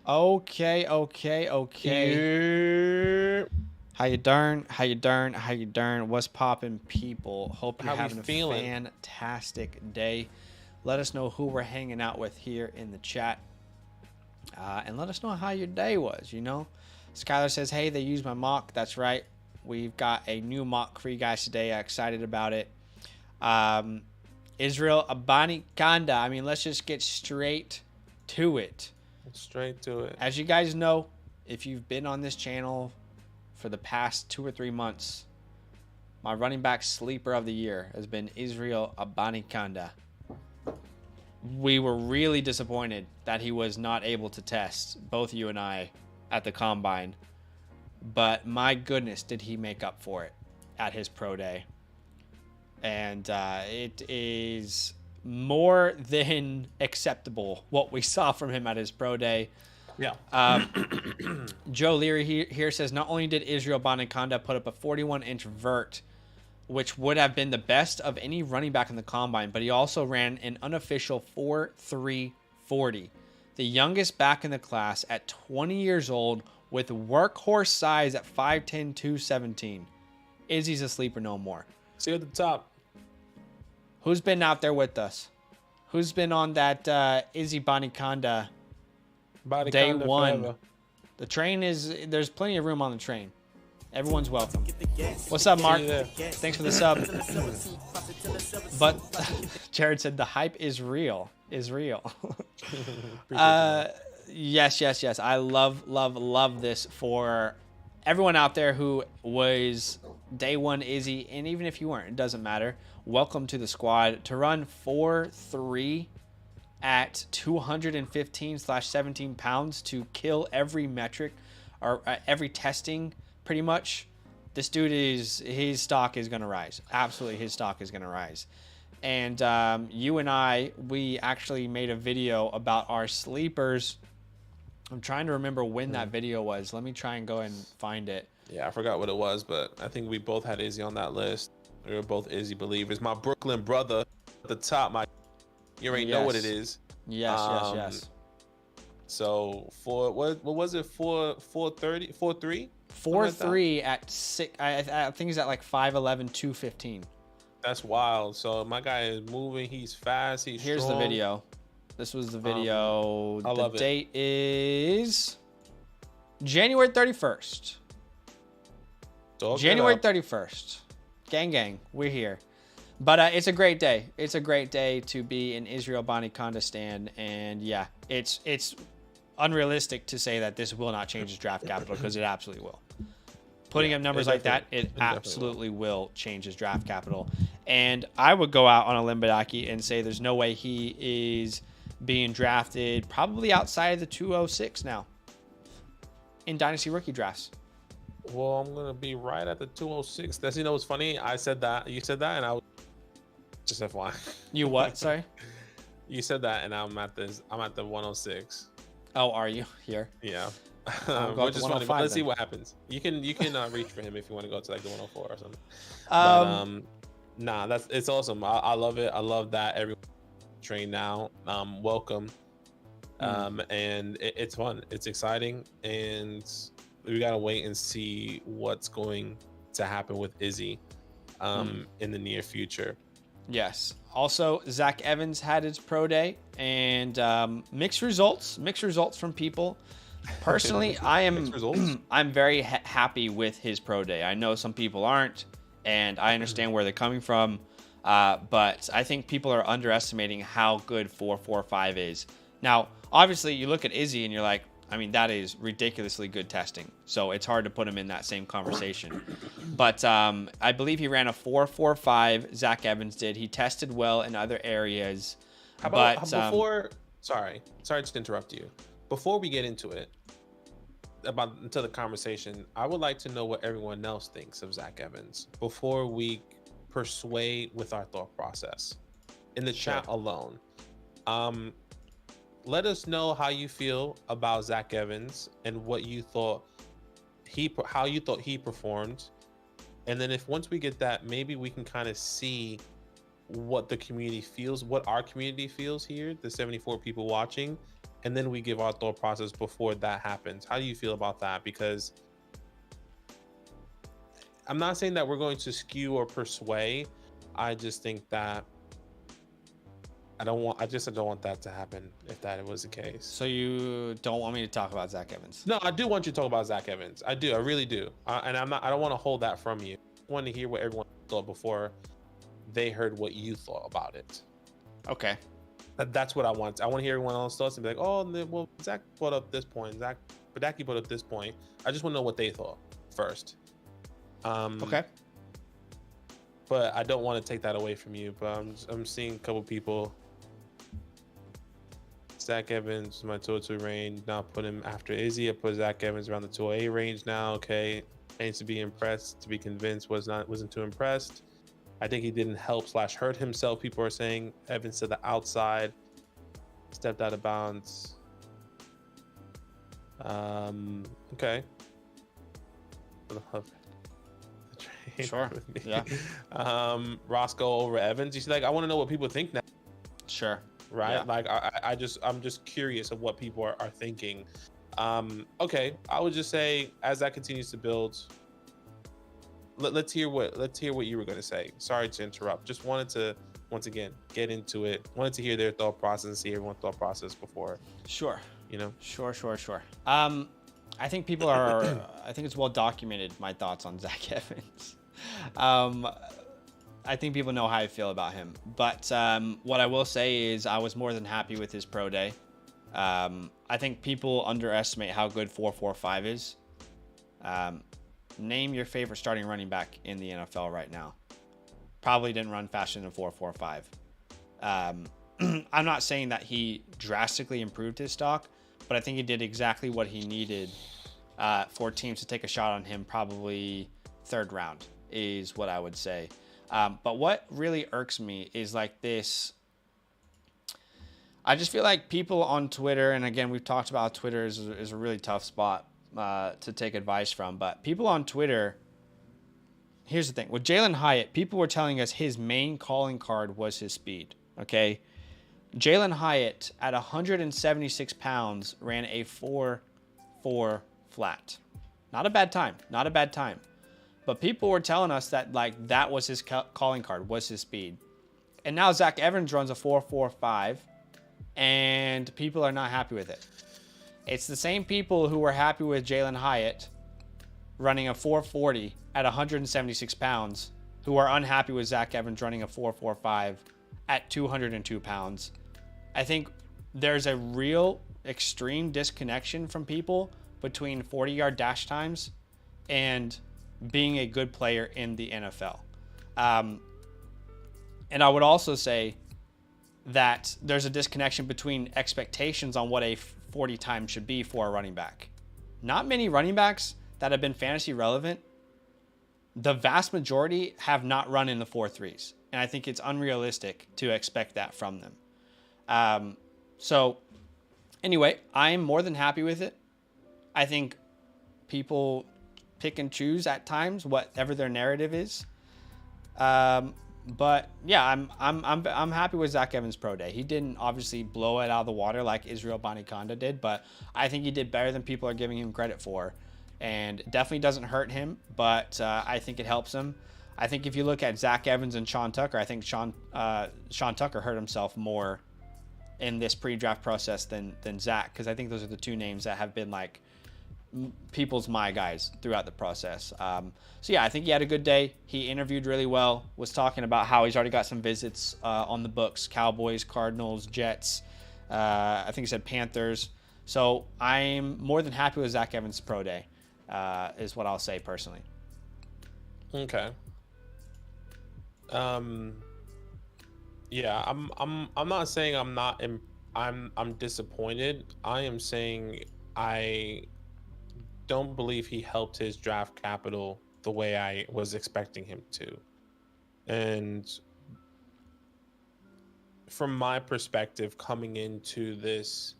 Okay. Yeah. How you darn? How you darn? How you darn? What's poppin', people? Hope you're How we having a feeling? fantastic day. Let us know who we're hanging out with here in the chat, and let us know how your day was. Skylar says, "Hey, they used my mock." That's right. We've got a new mock for you guys today. I'm excited about it. Um, Israel Abani Kanda. I mean, let's just get straight to it. Straight to it. As you guys know, if you've been on this channel for the past 2 or 3 months, my running back sleeper of the year has been Israel Abanikanda. We were really disappointed that he was not able to test, both you and I, at the combine. But my goodness, did he make up for it at his pro day. And it is more than acceptable what we saw from him at his pro day. Yeah. Joe Leary here says, not only did Israel Abanikanda put up a 41-inch vert, which would have been the best of any running back in the combine, but he also ran an unofficial 4.340, the youngest back in the class at 20 years old with workhorse size at 5'10", 217. Izzy's a sleeper no more. See you at the top. Who's been out there with us? Who's been on that Izzy Banikonda day one? Forever. The train there's plenty of room on the train. Everyone's welcome. What's up, Mark? Thanks for the sub. But Jared said the hype is real. Yes. I love this for everyone out there who was day one Izzy, and even if you weren't, it doesn't matter. Welcome to the squad. To run 4.3 at 215/17 pounds to kill every metric or every testing, pretty much. This dude his stock is gonna rise. Absolutely, his stock is gonna rise. And you and I, we actually made a video about our sleepers. I'm trying to remember when that video was. Let me try and go and find it. Yeah, I forgot what it was, but I think we both had Izzy on that list. We were both Izzy believers. My Brooklyn brother at the top, you already know what it is. Yes. So what was it? 4.30, 4.3? 4.3 at 6. I think he's at like 5'11", 215. That's wild. So my guy is moving. He's fast. He's Here's strong. the video. This was the video. I love it. The date is January 31st. January 31st. Gang, we're here. But it's a great day. It's a great day to be in Israel Banikonda stand. And yeah, it's unrealistic to say that this will not change his draft capital, because it absolutely will. Putting up numbers like that, it absolutely will change his draft capital. And I would go out on a limb, Badake, and say there's no way he is being drafted probably outside of the 206 now in Dynasty rookie drafts. Well, I'm gonna be right at the 206. That's, what's funny. I said that, you said that, and I was just FYI. You what? Sorry. You said that, and I'm at the 106. Oh, are you here? Yeah. Which is funny. But let's see what happens. You can reach for him if you want to go to like the 104 or something. Nah, it's awesome. I love it. I love that everyone train now. Welcome. And it's fun. It's exciting, and we gotta wait and see what's going to happen with Izzy in the near future. Yes. Also, Zach Evans had his pro day, and mixed results from people. Personally, I'm very happy with his pro day. I know some people aren't, and I understand where they're coming from, but I think people are underestimating how good 4.45 is. Now, obviously, you look at Izzy and you're like, I mean, that is ridiculously good testing. So it's hard to put him in that same conversation. But I believe he ran a 4.45. Zach Evans did. He tested well in other areas. How about before? Sorry to interrupt you. Before we get into it, into the conversation, I would like to know what everyone else thinks of Zach Evans before we persuade with our thought process in the chat alone. Let us know how you feel about Zach Evans and what you thought how you thought he performed. And then once we get that, maybe we can kind of see what the community feels, what our community feels here, the 74 people watching, and then we give our thought process before that happens. How do you feel about that? Because I'm not saying that we're going to skew or persuade. I just think that I don't want that to happen if that was the case. So you don't want me to talk about Zach Evans? No, I do want you to talk about Zach Evans. I do. I really do. And I don't want to hold that from you. I want to hear what everyone thought before they heard what you thought about it. Okay. That's what I want. I want to hear everyone else's thoughts and be like, oh, well, Zach brought up this point. Badake brought up this point. I just want to know what they thought first. Okay. But I don't want to take that away from you. But I'm seeing a couple people. Zach Evans, my 202 range. Now put him after Izzy. I put Zach Evans around the 208 range now. Okay. Needs to be impressed, to be convinced, wasn't too impressed. I think he didn't help / hurt himself. People are saying Evans to the outside, stepped out of bounds. Okay. Sure. Yeah. Roscoe over Evans. You see, like, I want to know what people think now. Sure. Right. Yeah. Like, I'm just curious of what people are thinking. Okay. I would just say, as that continues to build, let's hear what you were going to say. Sorry to interrupt. Just wanted to, once again, get into it. Wanted to hear their thought process and see everyone's thought process before. Sure. You know. Sure. I think people are. I think it's well documented my thoughts on Zach Evans. I think people know how I feel about him. But what I will say is I was more than happy with his pro day. I think people underestimate how good 4.45 is. Name your favorite starting running back in the NFL right now. Probably didn't run faster than 4.45. I'm not saying that he drastically improved his stock, but I think he did exactly what he needed for teams to take a shot on him, probably third round is what I would say. But what really irks me is like this. I just feel like people on Twitter, and again, we've talked about Twitter is a really tough spot to take advice from, but people on Twitter, here's the thing. With Jalen Hyatt, people were telling us his main calling card was his speed, okay? Jalen Hyatt, at 176 pounds, ran a 4.4 flat. Not a bad time. But people were telling us that like that was his calling card, was his speed. And now Zach Evans runs a 4.45, and people are not happy with it. It's the same people who were happy with Jalen Hyatt running a 4.40 at 176 pounds who are unhappy with Zach Evans running a 4.45 at 202 pounds. I think there's a real extreme disconnection from people between 40-yard dash times and being a good player in the NFL. And I would also say that there's a disconnection between expectations on what a 40 time should be for a running back. Not many running backs that have been fantasy relevant, the vast majority have not run in the 4.3s. And I think it's unrealistic to expect that from them. So anyway, I'm more than happy with it. I think people pick and choose at times whatever their narrative is. But yeah, I'm happy with Zach Evans' pro day. He didn't obviously blow it out of the water like Israel Banikonda did, but I think he did better than people are giving him credit for, and definitely doesn't hurt him. But I think it helps him. I think if you look at Zach Evans and Sean Tucker, I think Sean Tucker hurt himself more in this pre-draft process than Zach, because I think those are the two names that have been like people's my guys throughout the process. So yeah, I think he had a good day. He interviewed really well, was talking about how he's already got some visits on the books: Cowboys, Cardinals, Jets, I think he said Panthers. So I'm more than happy with Zach Evans' pro day, is what I'll say personally. Okay. Yeah, I'm not saying I'm disappointed. I am saying I don't believe he helped his draft capital the way I was expecting him to. And from my perspective, coming into this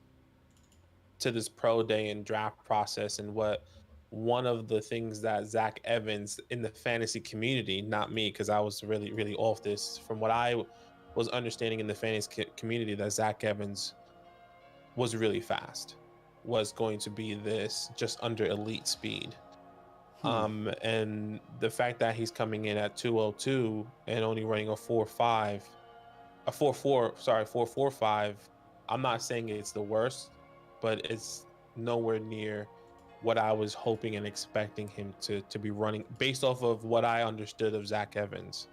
pro day and draft process, and what one of the things that Zach Evans in the fantasy community, not me, because I was really, really off this, from what I was understanding in the fantasy community, that Zach Evans was really fast, was going to be this just under elite speed. And the fact that he's coming in at 202 and only running a 4.5, a 4.4, sorry, 4.45. I'm not saying it's the worst, but it's nowhere near what I was hoping and expecting him to be running based off of what I understood of Zach Evans,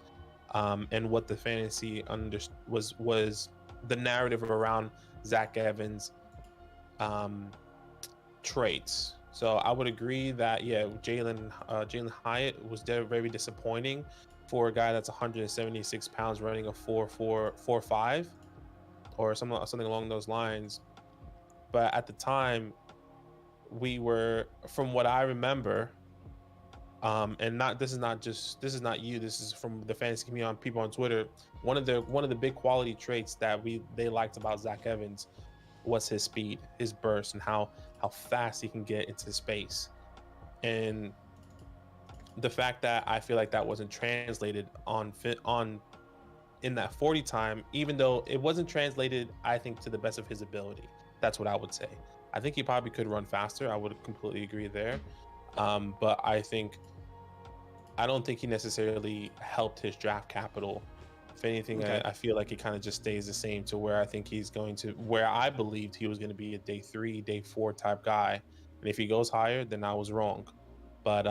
and what the fantasy was the narrative around Zach Evans traits. So I would agree that Jalen Hyatt was very disappointing for a guy that's 176 pounds running a 4.5 or something along those lines. But at the time, we were, from what I remember, and this is not you, this is from the fantasy community, on people on Twitter. One of the big quality traits that they liked about Zach Evans was his speed, his burst, and how fast he can get into space. And the fact that I feel like that wasn't translated in that 40 time, even though it wasn't translated, I think, to the best of his ability. That's what I would say. I think he probably could run faster. I would completely agree there. But I don't think he necessarily helped his draft capital. If anything, okay. I feel like it kind of just stays the same to where I think where I believed he was going to be a day 3, day 4 type guy. And if he goes higher, then I was wrong. But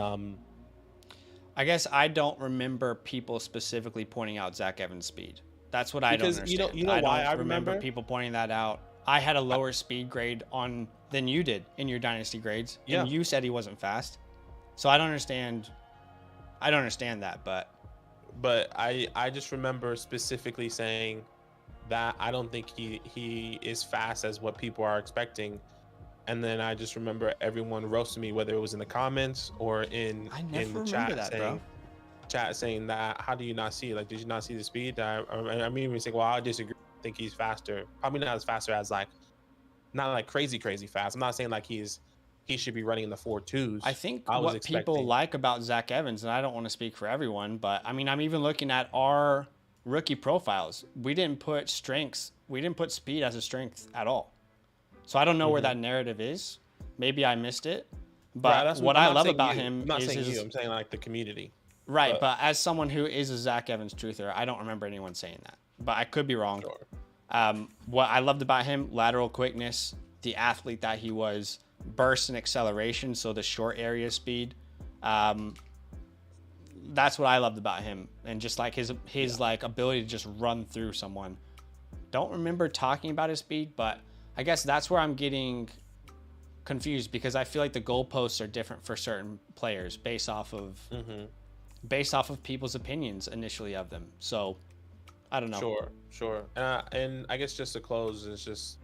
I guess I don't remember people specifically pointing out Zach Evans' speed. That's what I don't understand. You know why I remember people pointing that out. I had a lower speed grade than you did in your Dynasty grades. Yeah. And you said he wasn't fast. So I don't understand that, but I just remember specifically saying that I don't think he is fast as what people are expecting. And then I just remember everyone roasting me, whether it was in the comments or in the chat saying that, how do you not see it? Like, did you not see the speed? I mean, even saying, well, I disagree. I think he's faster. Probably not as faster as not like crazy fast. I'm not saying like he should be running in the 4.2s. I think what people like about Zach Evans, and I don't want to speak for everyone, but I mean, I'm even looking at our rookie profiles. We didn't put speed as a strength at all. So I don't know where that narrative is. Maybe I missed it. But what I love about him I'm not saying you. I'm saying like the community. Right, but as someone who is a Zach Evans truther, I don't remember anyone saying that. But I could be wrong. Sure. What I loved about him, lateral quickness, the athlete that he was, burst and acceleration, so the short area speed. That's what I loved about him, and just like his like ability to just run through someone. Don't remember talking about his speed, but I guess that's where I'm getting confused, because I feel like the goalposts are different for certain players based off of people's opinions initially of them. So I don't know. Sure. And I guess just to close, it's just,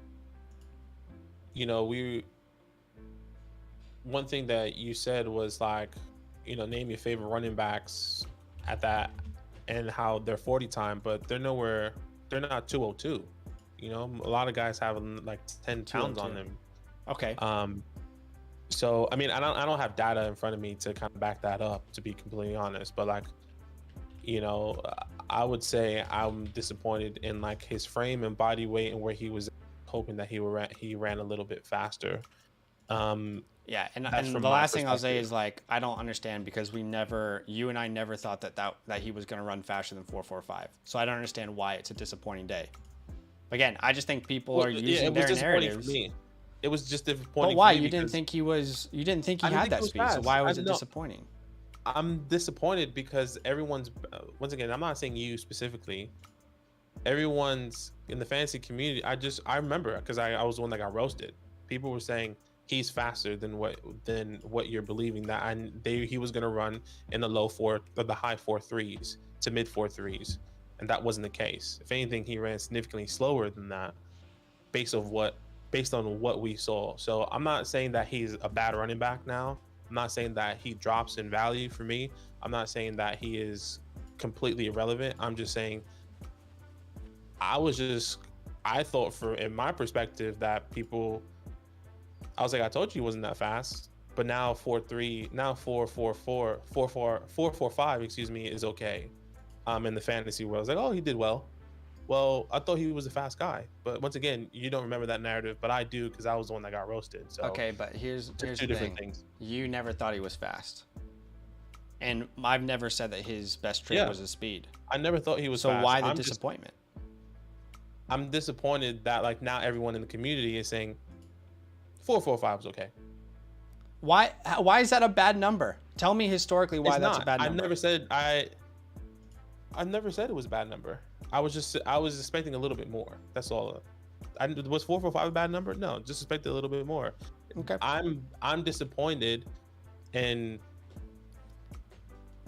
one thing that you said was like, name your favorite running backs at that and how they're 40 time, but they're not 202. A lot of guys have like 10 pounds on them. Okay. So I mean, I don't have data in front of me to kind of back that up, to be completely honest, but like, I would say I'm disappointed in like his frame and body weight and where he was, hoping that he ran a little bit faster. Yeah, and the last thing I'll say is like, I don't understand, because you and I never thought that he was going to run faster than 4.45. So I don't understand why it's a disappointing day. Again, I just think people are using their narratives. For me. It was just disappointing. But why? You didn't think he had that speed. So why was it disappointing? I'm disappointed because everyone's, once again, I'm not saying you specifically, everyone's in the fantasy community. I remember, because I was the one that got roasted. People were saying he's faster than what you're believing, that he was going to run in the high 4.3s to mid 4.3s, and that wasn't the case. If anything, he ran significantly slower than that, based on what we saw. So I'm not saying that he's a bad running back now. I'm not saying that he drops in value for me. I'm not saying that he is completely irrelevant. I'm just saying I thought, in my perspective, that I was like, I told you he wasn't that fast, but now 4.3, now 4.45, excuse me, is okay. In the fantasy world, I was like, oh, he did well. well, I thought he was a fast guy. But once again, you don't remember that narrative, but I do because I was the one that got roasted. So Okay, but here's two the different thing. things. You never thought he was fast. And I've never said that his best trait was his speed. I never thought he was so fast. Why the disappointment? I'm disappointed that like now everyone in the community is saying 4.45 is okay. Why is that a bad number? Tell me historically why that's a bad number. I never said it was a bad number. I was expecting a little bit more. That's all. Was 4.45 a bad number? No, just expected a little bit more. Okay. I'm disappointed, and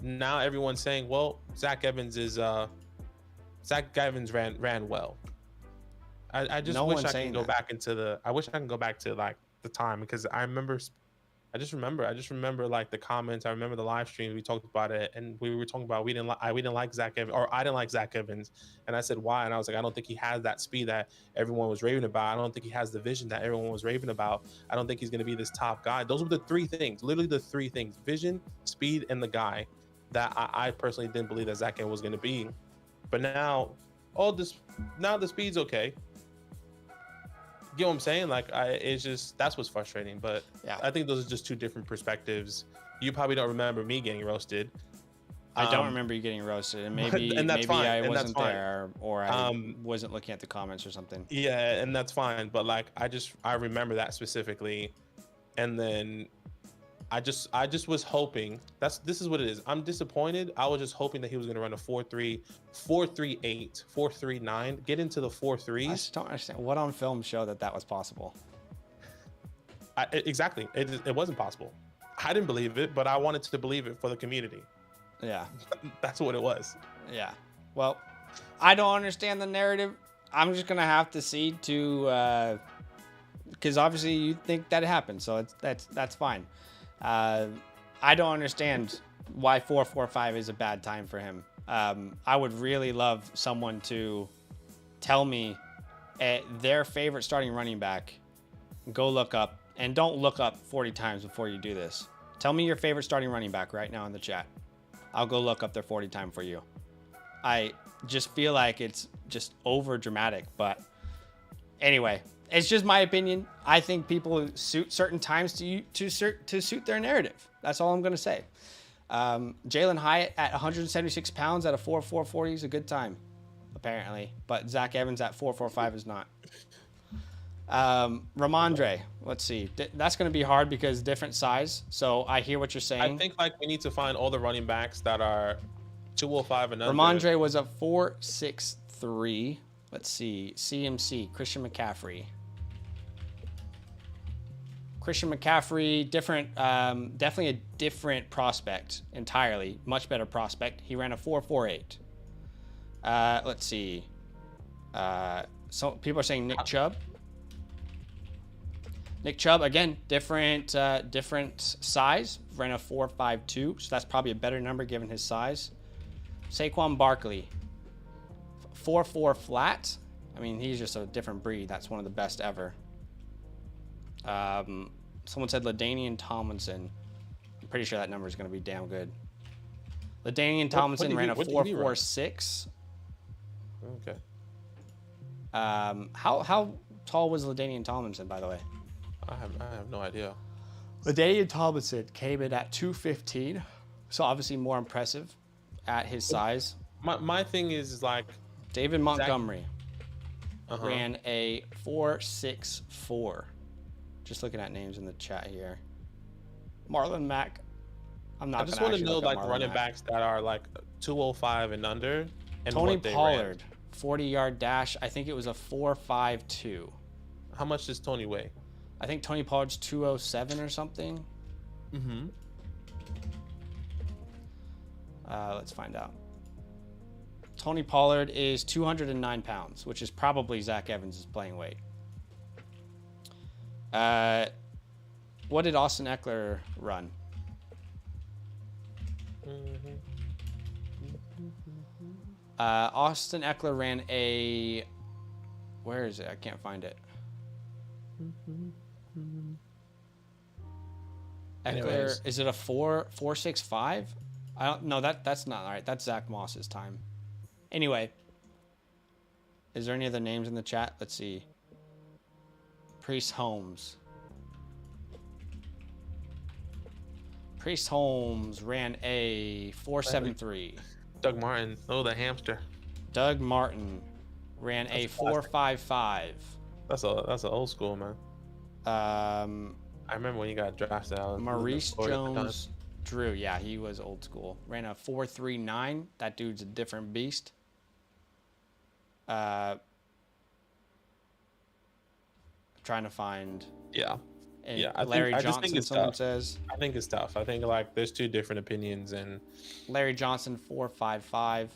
now everyone's saying, well, Zach Evans ran well. I just wish I can go back into I wish I can go back to like the time, because I just remember like the comments. I remember the live stream. We talked about it, and we were talking about we didn't like Zach Evans, or I didn't like Zach Evans, and I said why, and I was like, I don't think he has that speed that everyone was raving about. I don't think he has the vision that everyone was raving about. I don't think he's going to be this top guy. Those were the three things, literally the three things: vision, speed, and the guy that I personally didn't believe that Zach Evans was going to be. But now the speed's okay. You know what I'm saying? Like, it's just, that's what's frustrating. But yeah, I think those are just two different perspectives. You probably don't remember me getting roasted. I don't remember you getting roasted, and maybe I wasn't there, or I wasn't looking at the comments or something. Yeah, and that's fine. But like, I remember that specifically, and then I just was hoping this is what it is. I'm disappointed. I was just hoping that he was going to run a 4.3, 4.38, 4.39, get into the 4.3s. I just don't understand what on film showed that was possible. Exactly. It wasn't possible. I didn't believe it, but I wanted to believe it for the community. Yeah. That's what it was. Yeah. Well, I don't understand the narrative. I'm just going to have to see because obviously you think that it happened. So that's fine. I don't understand why 4.45 is a bad time for him. I would really love someone to tell me their favorite starting running back. Go look up, and don't look up 40 times before you do this. Tell me your favorite starting running back right now in the chat. I'll go look up their 40 time for you. I just feel like it's just over dramatic, but anyway. It's just my opinion. I think people suit certain times to suit their narrative. That's all I'm going to say. Jalen Hyatt at 176 pounds at a 4.40 is a good time, apparently. But Zach Evans at 4.45 is not. Ramondre, let's see. That's going to be hard because different size. So I hear what you're saying. I think like we need to find all the running backs that are 205 and under. Ramondre was a 4.63. Let's see. CMC, Christian McCaffrey. Christian McCaffrey, different, definitely a different prospect entirely. Much better prospect. He ran a 4.48. Let's see. So people are saying Nick Chubb. Nick Chubb, again, different size. Ran a 4.52, so that's probably a better number given his size. Saquon Barkley, 4.4 flat. I mean, he's just a different breed. That's one of the best ever. Someone said LaDainian Tomlinson. I'm pretty sure that number is going to be damn good. LaDainian Tomlinson ran a 4.46. Okay. How tall was LaDainian Tomlinson, by the way? I have no idea. LaDainian Tomlinson came in at 215, so obviously more impressive at his size. My thing is like David Montgomery ran a 4.64. Just looking at names in the chat here. Marlon Mack. I just want to know like running backs that are like 205 and under. And Tony Pollard, 40-yard dash. I think it was a 4.52. How much does Tony weigh? I think Tony Pollard's 207 or something. Mm-hmm. Let's find out. Tony Pollard is 209 pounds, which is probably Zach Evans' playing weight. What did Austin Eckler run? Austin Eckler ran a... Where is it? I can't find it. Eckler, is it a 4.65? I don't know. That's not all right. That's Zach Moss's time. Anyway, Is there any other names in the chat? Let's see. Priest Holmes. Priest Holmes ran a 4.73. Doug Martin. Oh, the hamster. Doug Martin ran a 4.55. That's an old school, man. I remember when you got drafted out. Maurice Jones Drew. Yeah, he was old school. Ran a 4.39. That dude's a different beast. Trying to find. Yeah. Larry Johnson, someone says. I think it's tough. I think like there's two different opinions, and Larry Johnson 4.55.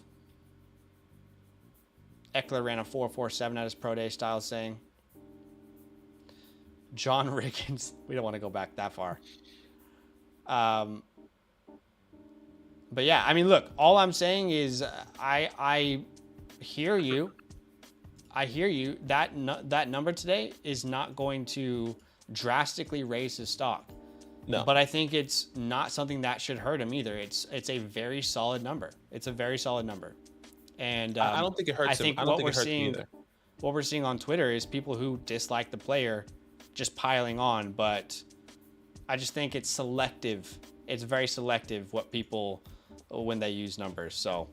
Eckler ran a 4.47 at his pro day, style saying. John Riggins. We don't want to go back that far. But yeah, I mean, look, all I'm saying is I hear you. I hear you. That number today is not going to drastically raise his stock. No. But I think it's not something that should hurt him either. It's a very solid number. It's a very solid number. And I don't think it hurts him. I don't think it hurts him either. What we're seeing on Twitter is people who dislike the player just piling on, but I just think it's selective. It's very selective what people when they use numbers. So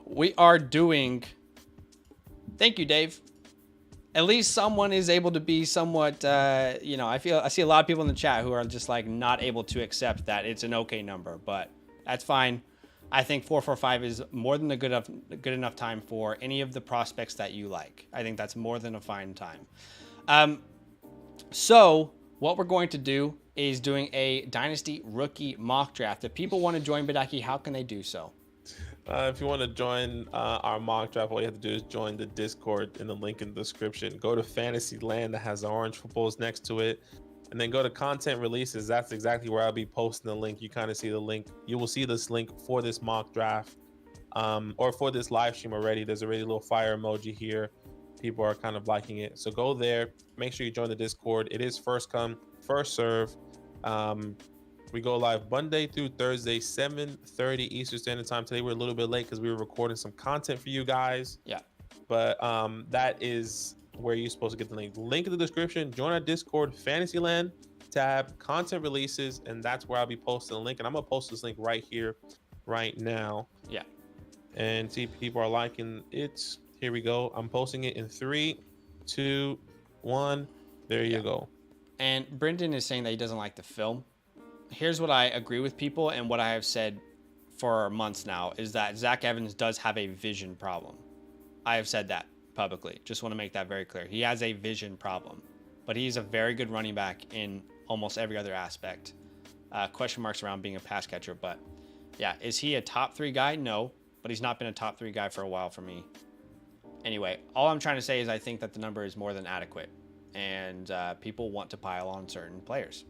we are doing. Thank you, Dave. At least someone is able to be somewhat, I see a lot of people in the chat who are just like not able to accept that it's an okay number, but that's fine. I think 4.45 is more than a good enough time for any of the prospects that you like. I think that's more than a fine time. So what we're going to do is doing a Dynasty rookie mock draft. If people want to join Badake, how can they do so? If you want to join our mock draft, all you have to do is join the Discord in the link in the description. Go to DynastyLand that has the orange footballs next to it. And then go to content releases. That's exactly where I'll be posting the link. You kind of see the link. You will see this link for this mock draft or for this live stream already. There's already a little fire emoji here. People are kind of liking it. So go there. Make sure you join the Discord. It is first come, first serve. We go live Monday through Thursday, 7:30 Eastern Standard Time. Today we're a little bit late because we were recording some content for you guys. Yeah. But that is where you're supposed to get the link. Link in the description. Join our Discord, DynastyLand tab, content releases, and that's where I'll be posting the link. And I'm gonna post this link right here, right now. Yeah. And see, people are liking it. Here we go. I'm posting it in 3, 2, 1. There you go. And Brendan is saying that he doesn't like the film. Here's what I agree with people and what I have said for months now is that Zach Evans does have a vision problem. I have said that publicly. Just want to make that very clear. He has a vision problem, but he's a very good running back in almost every other aspect. Question marks around being a pass catcher, but yeah, is he a top 3 guy? No, but he's not been a top 3 guy for a while for me. Anyway, all I'm trying to say is I think that the number is more than adequate, and people want to pile on certain players.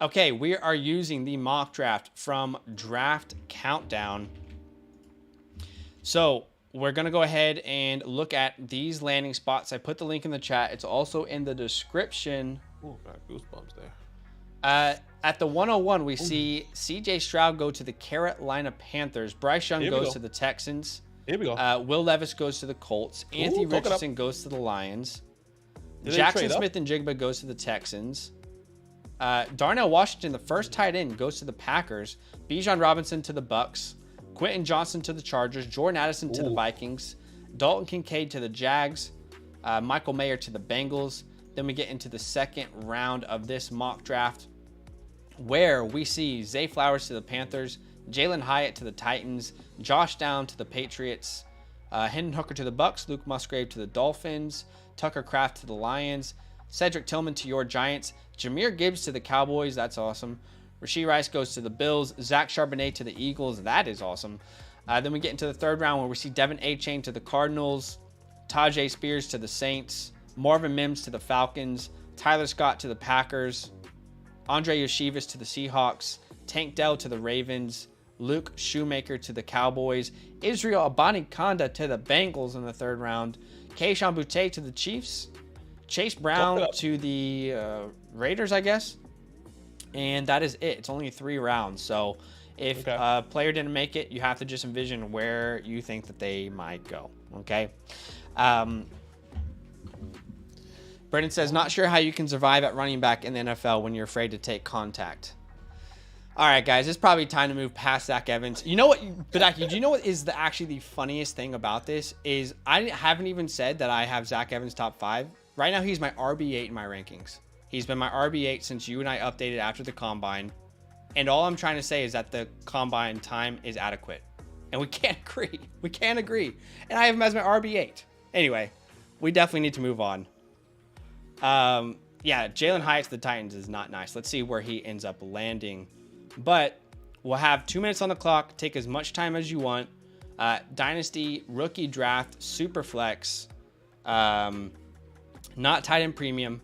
Okay, we are using the mock draft from Draft Countdown. So we're going to go ahead and look at these landing spots. I put the link in the chat. It's also in the description. Ooh, got goosebumps there. At the 101, we see CJ Stroud go to the Carolina Panthers. Bryce Young goes to the Texans. Here we go. Will Levis goes to the Colts. Anthony Richardson goes to the Lions. Jackson Smith and Jigba goes to the Texans. Darnell Washington, the first tight end, goes to the Packers. Bijan Robinson to the Bucks. Quentin Johnson to the Chargers. Jordan Addison to the Vikings. Dalton Kincaid to the Jags. Michael Mayer to the Bengals. Then we get into the second round of this mock draft where we see Zay Flowers to the Panthers. Jalen Hyatt to the Titans. Josh Down to the Patriots. Hendon Hooker to the Bucks. Luke Musgrave to the Dolphins. Tucker Kraft to the Lions. Cedric Tillman to your Giants. Jahmyr Gibbs to the Cowboys. That's awesome. Rashee Rice goes to the Bills. Zach Charbonnet to the Eagles. That is awesome. Then we get into the third round where we see Devin Achane to the Cardinals. Tajay Spears to the Saints. Marvin Mims to the Falcons. Tyler Scott to the Packers. Andre Yeshivas to the Seahawks. Tank Dell to the Ravens. Luke Shoemaker to the Cowboys. Israel Abanikanda to the Bengals in the third round. Keyshawn Boutte to the Chiefs. Chase Brown to the Raiders, I guess. And that is it. It's only 3 rounds. So if a player didn't make it, you have to just envision where you think that they might go. Okay. Brendan says, not sure how you can survive at running back in the NFL when you're afraid to take contact. All right, guys, it's probably time to move past Zach Evans. You know what, Badake, do you know what is actually the funniest thing about this is I haven't even said that I have Zach Evans top 5. Right now, he's my RB8 in my rankings. He's been my RB8 since you and I updated after the combine. And all I'm trying to say is that the combine time is adequate. And we can't agree. We can't agree. And I have him as my RB8. Anyway, we definitely need to move on. Yeah, Jalen Hyatt to the Titans is not nice. Let's see where he ends up landing. But we'll have 2 minutes on the clock. Take as much time as you want. Dynasty, rookie draft, super flex, not tight end premium,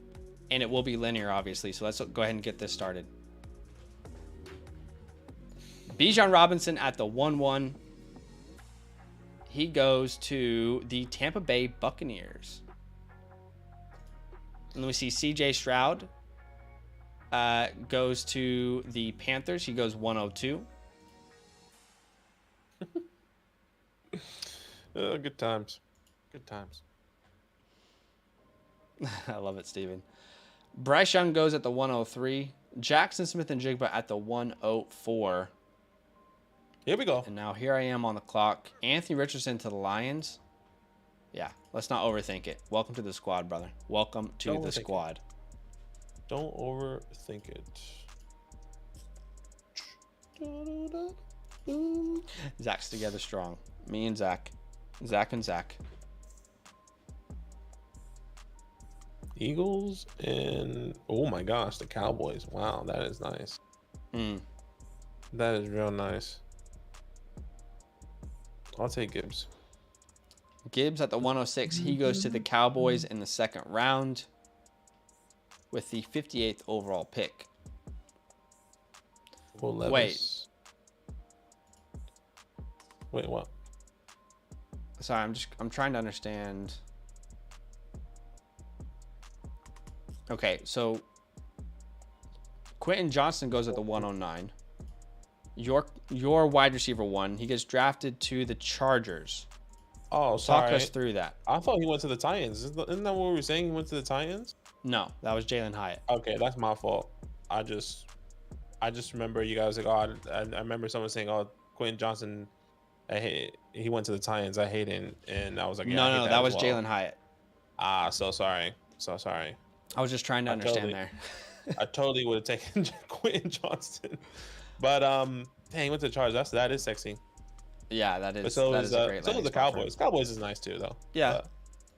and it will be linear, obviously. So let's go ahead and get this started. Bijan Robinson at the 1-1. He goes to the Tampa Bay Buccaneers. And then we see CJ Stroud goes to the Panthers. He goes 102. Good times. Good times. I love it, Steven. Bryce Young goes at the 103. Jackson Smith and Jigba at the 104. Here we go. And now here I am on the clock. Anthony Richardson to the Lions. Yeah, let's not overthink it. Welcome to the squad, brother. Welcome to the squad. Don't overthink it. Zach's together strong. Me and Zach. Zach and Zach. Eagles and oh my gosh, the Cowboys. Wow, that is nice. That is real nice. I'll take Gibbs. Gibbs at the 106. He goes to the Cowboys in the second round with the 58th overall pick. Wait, what? Sorry, I'm trying to understand. Okay, so Quentin Johnston goes at the 109. Your wide receiver 1. He gets drafted to the Chargers. Oh, sorry. Talk us through that. I thought he went to the Titans. Isn't that what we were saying? He went to the Titans? No, that was Jalen Hyatt. Okay, that's my fault. I just remember you guys like, oh, I remember someone saying, oh, Quentin Johnson, he went to the Titans. I hate him, and I was like, yeah, no, that was Jalen Hyatt. So sorry. I was just trying to understand there. I totally would have taken Quentin Johnston, but dang, he went to the Chargers. That is sexy. Yeah, that is. But so is a great so is the Cowboys. Cowboys is nice too, though. Yeah,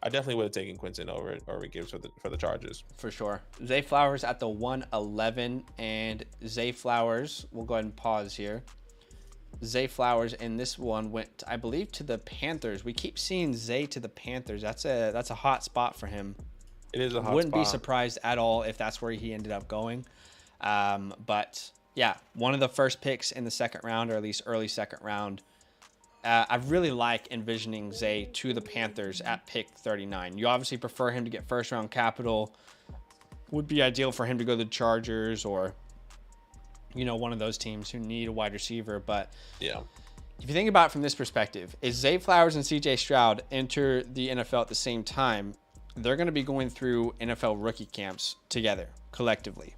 I definitely would have taken Quentin over Gibbs for the Chargers. For sure. Zay Flowers at the 111, and Zay Flowers. We'll go ahead and pause here. Zay Flowers in this one went, I believe, to the Panthers. We keep seeing Zay to the Panthers. That's a hot spot for him. It is a hot spot. Wouldn't be surprised at all if that's where he ended up going. But yeah, one of the first picks in the second round, or at least early second round. I really like envisioning Zay to the Panthers at pick 39. You obviously prefer him to get first round capital. Would be ideal for him to go to the Chargers or, one of those teams who need a wide receiver. But yeah, if you think about it from this perspective, is Zay Flowers and CJ Stroud enter the NFL at the same time, they're going to be going through NFL rookie camps together collectively.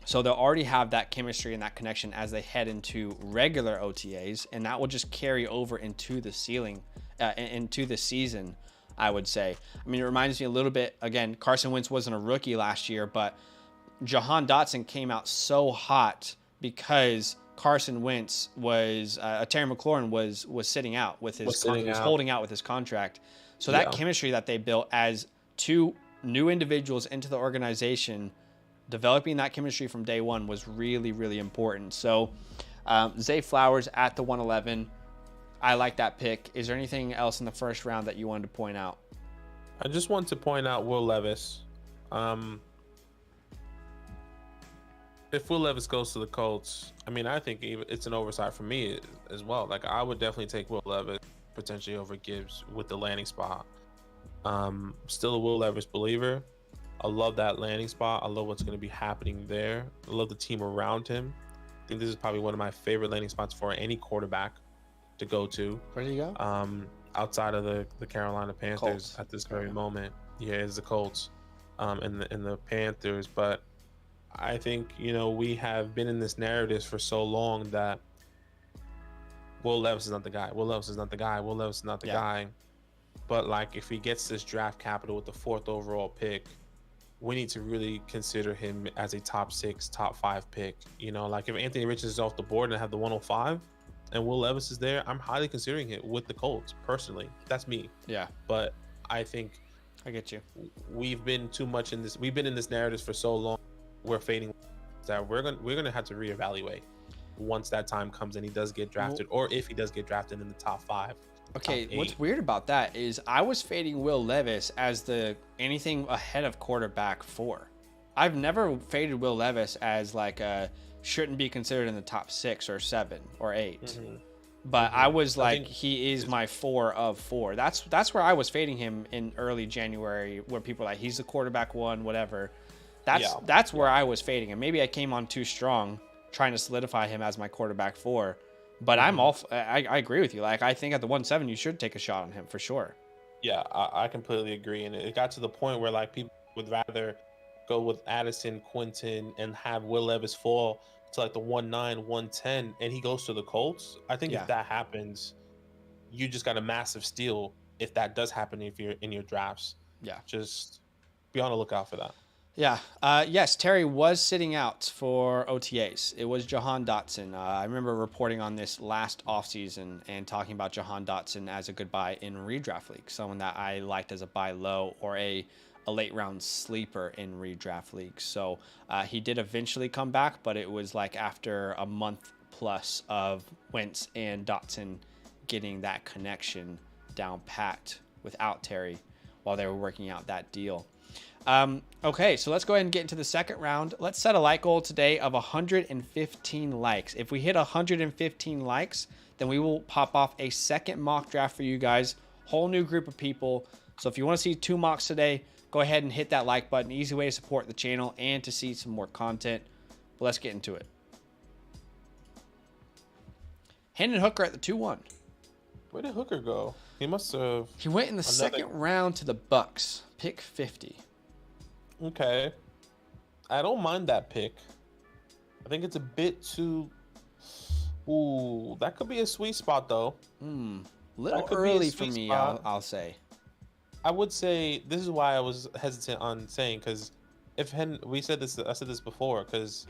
So they'll already have that chemistry and that connection as they head into regular OTAs, and that will just carry over into the into the season, I would say. I mean, it reminds me a little bit, again, Carson Wentz wasn't a rookie last year, but Jahan Dotson came out so hot because Carson Wentz was, Terry McLaurin was sitting out with his, holding out with his contract. So that chemistry that they built as two new individuals into the organization, developing that chemistry from day one was really, really important. So Zay Flowers at the 111. I like that pick. Is there anything else in the first round that you wanted to point out? I just want to point out Will Levis. If Will Levis goes to the Colts, I mean, I think it's an oversight for me as well. Like, I would definitely take Will Levis potentially over Gibbs with the landing spot. Still a Will Levis believer. I love that landing spot. I love what's going to be happening there. I love the team around him. I think this is probably one of my favorite landing spots for any quarterback to go to. Where do you go? outside of the Carolina Panthers Colts. at this very moment. Yeah, is the Colts, and the Panthers. But I think, we have been in this narrative for so long that Will Levis is not the guy. Will Levis is not the guy. Will Levis is not the guy. But like, if he gets this draft capital with the 4th overall pick, we need to really consider him as a top 6, top 5 pick. Like if Anthony Richardson is off the board and have the 105 and Will Levis is there, I'm highly considering it with the Colts personally. That's me. Yeah. But I think I get you. We've been too much in this. We've been in this narrative for so long. We're fading that we're gonna have to reevaluate once that time comes and he does get drafted, or if he does get drafted in the top 5. Okay, what's weird about that is I was fading Will Levis as anything ahead of quarterback 4. I've never faded Will Levis as like shouldn't be considered in the top 6 or 7 or 8. Mm-hmm. But I was like, he is my 4 of 4. That's where I was fading him in early January, where people were like, he's the quarterback 1, whatever. That's where I was fading him. Maybe I came on too strong, trying to solidify him as my quarterback 4. But I agree with you. Like, I think at the 1-7, you should take a shot on him for sure. Yeah, I completely agree. And it got to the point where like people would rather go with Addison, Quinton, and have Will Levis fall to like the 1-9, 1-10, and he goes to the Colts. I think if that happens, you just got a massive steal if that does happen if you're in your drafts. Yeah. Just be on the lookout for that. Yeah. Yes, Terry was sitting out for OTAs. It was Jahan Dotson. I remember reporting on this last offseason and talking about Jahan Dotson as a good buy in redraft league, someone that I liked as a buy low or a late round sleeper in redraft leagues. So he did eventually come back, but it was like after a month plus of Wentz and Dotson getting that connection down packed without Terry while they were working out that deal. Okay, so let's go ahead and get into the second round. Let's set a like goal today of 115 likes. If we hit 115 likes, then we will pop off a second mock draft for you guys. Whole new group of people. So if you want to see 2 mocks today, go ahead and hit that like button. Easy way to support the channel and to see some more content. But let's get into it. Hendon Hooker at the 2-1. Where did Hooker go? He must have... He went in the second round to the Bucks. Pick 50. Okay. I don't mind that pick. I think it's a bit too... Ooh, that could be a sweet spot, though. Little early for me, I'll say. I would say this is why I was hesitant on saying, because I said this before, because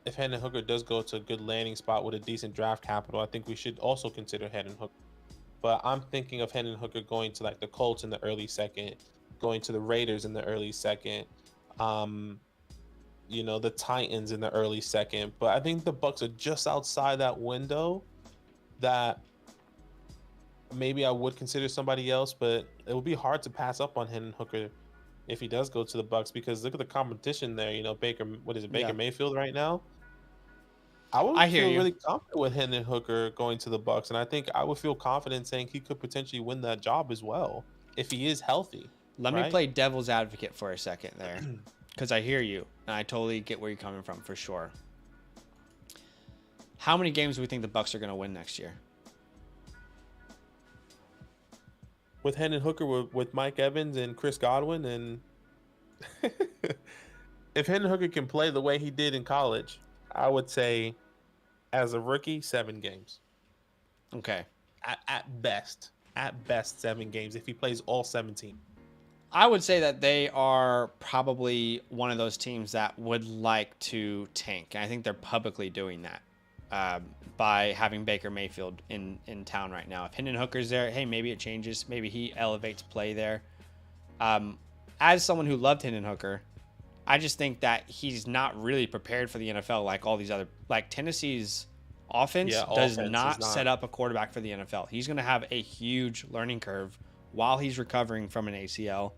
if Hendon Hooker does go to a good landing spot with a decent draft capital, I think we should also consider Hendon Hooker. But I'm thinking of Hendon Hooker going to like the Colts in the early second, going to the Raiders in the early second, the Titans in the early second. But I think the Bucks are just outside that window that maybe I would consider somebody else, but it would be hard to pass up on Hendon Hooker if he does go to the Bucks, because look at the competition there. Baker Mayfield right now. I would feel really confident with Hendon Hooker going to the Bucks, and I think I would feel confident saying he could potentially win that job as well if he is healthy. Let me play devil's advocate for a second there, because I hear you, and I totally get where you're coming from for sure. How many games do we think the Bucks are going to win next year? With Hendon Hooker, with Mike Evans and Chris Godwin, and if Hendon Hooker can play the way he did in college, I would say as a rookie, 7 games. Okay. At best 7 games if he plays all 17. I would say that they are probably one of those teams that would like to tank. And I think they're publicly doing that by having Baker Mayfield in town right now. If Hendon Hooker's there, hey, maybe it changes. Maybe he elevates play there. As someone who loved Hendon Hooker, I just think that he's not really prepared for the NFL like all these other... Like Tennessee's offense does not set up a quarterback for the NFL. He's going to have a huge learning curve while he's recovering from an ACL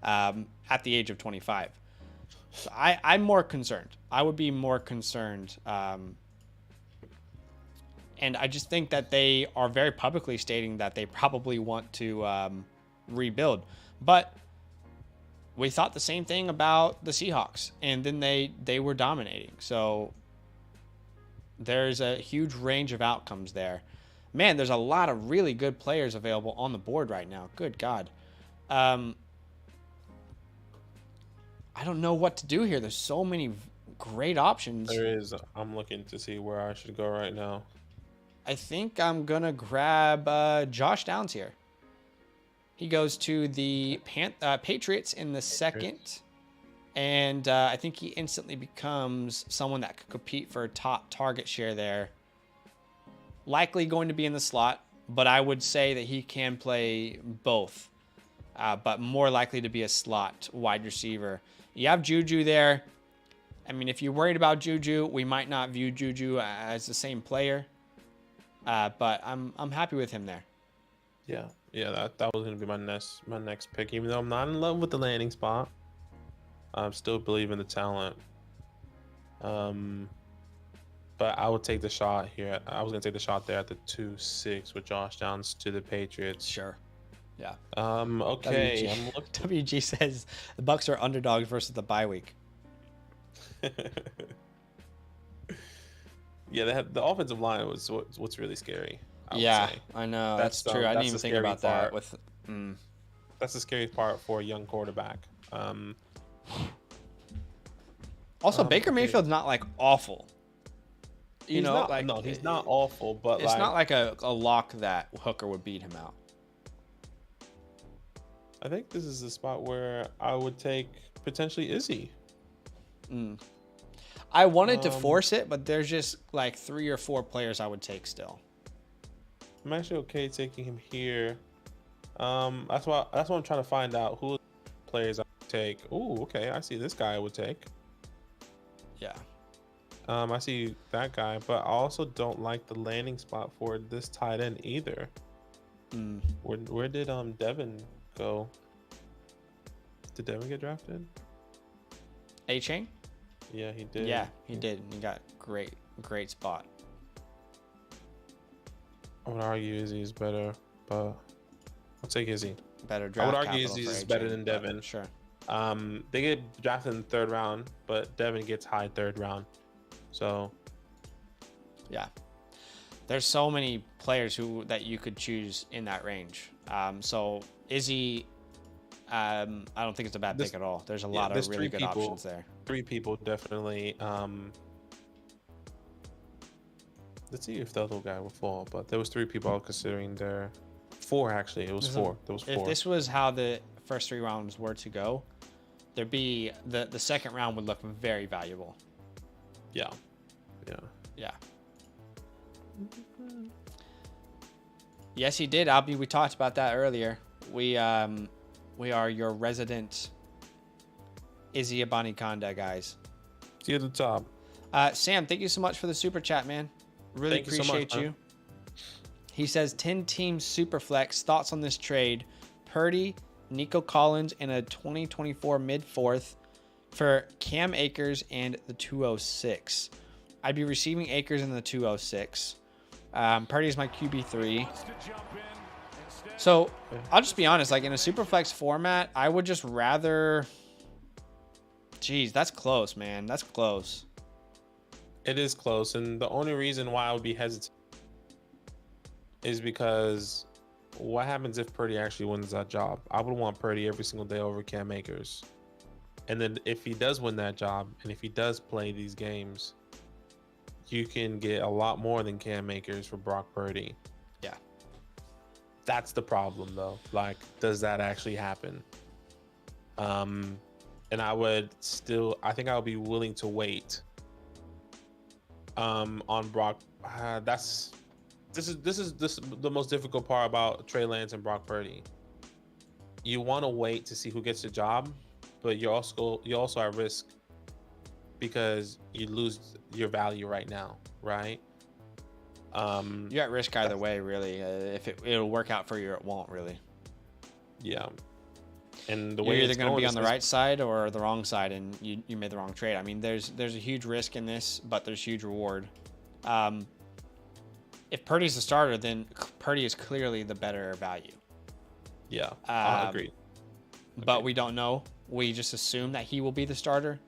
at the age of 25. So I'm more concerned. I would be more concerned. And I just think that they are very publicly stating that they probably want to rebuild. But we thought the same thing about the Seahawks, and then they were dominating. So there's a huge range of outcomes there. Man, there's a lot of really good players available on the board right now. Good God. I don't know what to do here. There's so many great options. There is. I'm looking to see where I should go right now. I think I'm going to grab Josh Downs here. He goes to the Patriots in the second. And I think he instantly becomes someone that could compete for top target share there. Likely going to be in the slot, but I would say that he can play both. But more likely to be a slot wide receiver. You have Juju there. I mean, if you're worried about Juju, we might not view Juju as the same player. But I'm happy with him there. Yeah, that was gonna be my next pick. Even though I'm not in love with the landing spot, I still believe in the talent. But I would take the shot here. I was gonna take the shot there at the 2-6 with Josh Downs to the Patriots. Sure. Yeah. Okay. WG says the Bucs are underdogs versus the bye week. Yeah, they have the offensive line was what's really scary. Yeah, I know. That's true. I didn't even think about that. That's the scary part for a young quarterback. Also, Baker Mayfield's not like awful. He's not awful, but it's not like a lock that Hooker would beat him out. I think this is the spot where I would take potentially Izzy. I wanted to force it, but there's just like 3 or 4 players I would take still. I'm actually okay taking him here. That's what I'm trying to find out. Who players I would take? Oh, okay. I see this guy I would take. Yeah. I see that guy, but I also don't like the landing spot for this tight end either. Where did Devin go? Did Devin get drafted? A-Chain? Yeah, he did. Yeah, he did. He got great spot. I would argue Izzy's better, but I'll take Izzy. Better draft. I would argue Izzy's better than Devin. Sure. They get drafted in the 3rd round, but Devin gets high 3rd round. So, yeah, there's so many players that you could choose in that range. So Izzy, I don't think it's a bad pick at all. There's a lot of really good options there. 3 people definitely. Let's see if the other guy will fall. But there was 3 people I was considering there. 4 actually. It was 4. There was 4. If this was how the first 3 rounds were to go, there'd be the second round would look very valuable. Yeah. Yes, he did, Albie. We talked about that earlier. We are your resident Izzy Abanikanda guys. See you at the top. Sam, thank you so much for the super chat, man. Really appreciate you. He says 10-team super flex. Thoughts on this trade? Purdy, Nico Collins, and a 2024 mid-4th for Cam Akers and the 206. I'd be receiving Akers in the 206. Purdy is my QB3. So I'll just be honest, like in a super flex format, I would just rather. Jeez, that's close, man. That's close. It is close, and the only reason why I would be hesitant is because what happens if Purdy actually wins that job? I would want Purdy every single day over Cam Akers. And then if he does win that job, and if he does play these games, you can get a lot more than Cam Akers for Brock Purdy. Yeah. That's the problem, though. Like, does that actually happen? And I think I would be willing to wait on Brock. This is the most difficult part about Trey Lance and Brock Purdy. You want to wait to see who gets the job, but you're also at risk because you lose your value right now, right? You're at risk either way, really. If it'll work out for you, or it won't really. Yeah. And the you're way either going to be on the right side or the wrong side, and you made the wrong trade. I mean, there's a huge risk in this, but there's huge reward. If Purdy's the starter, then Purdy is clearly the better value. Yeah, I agree. But we don't know. We just assume that he will be the starter.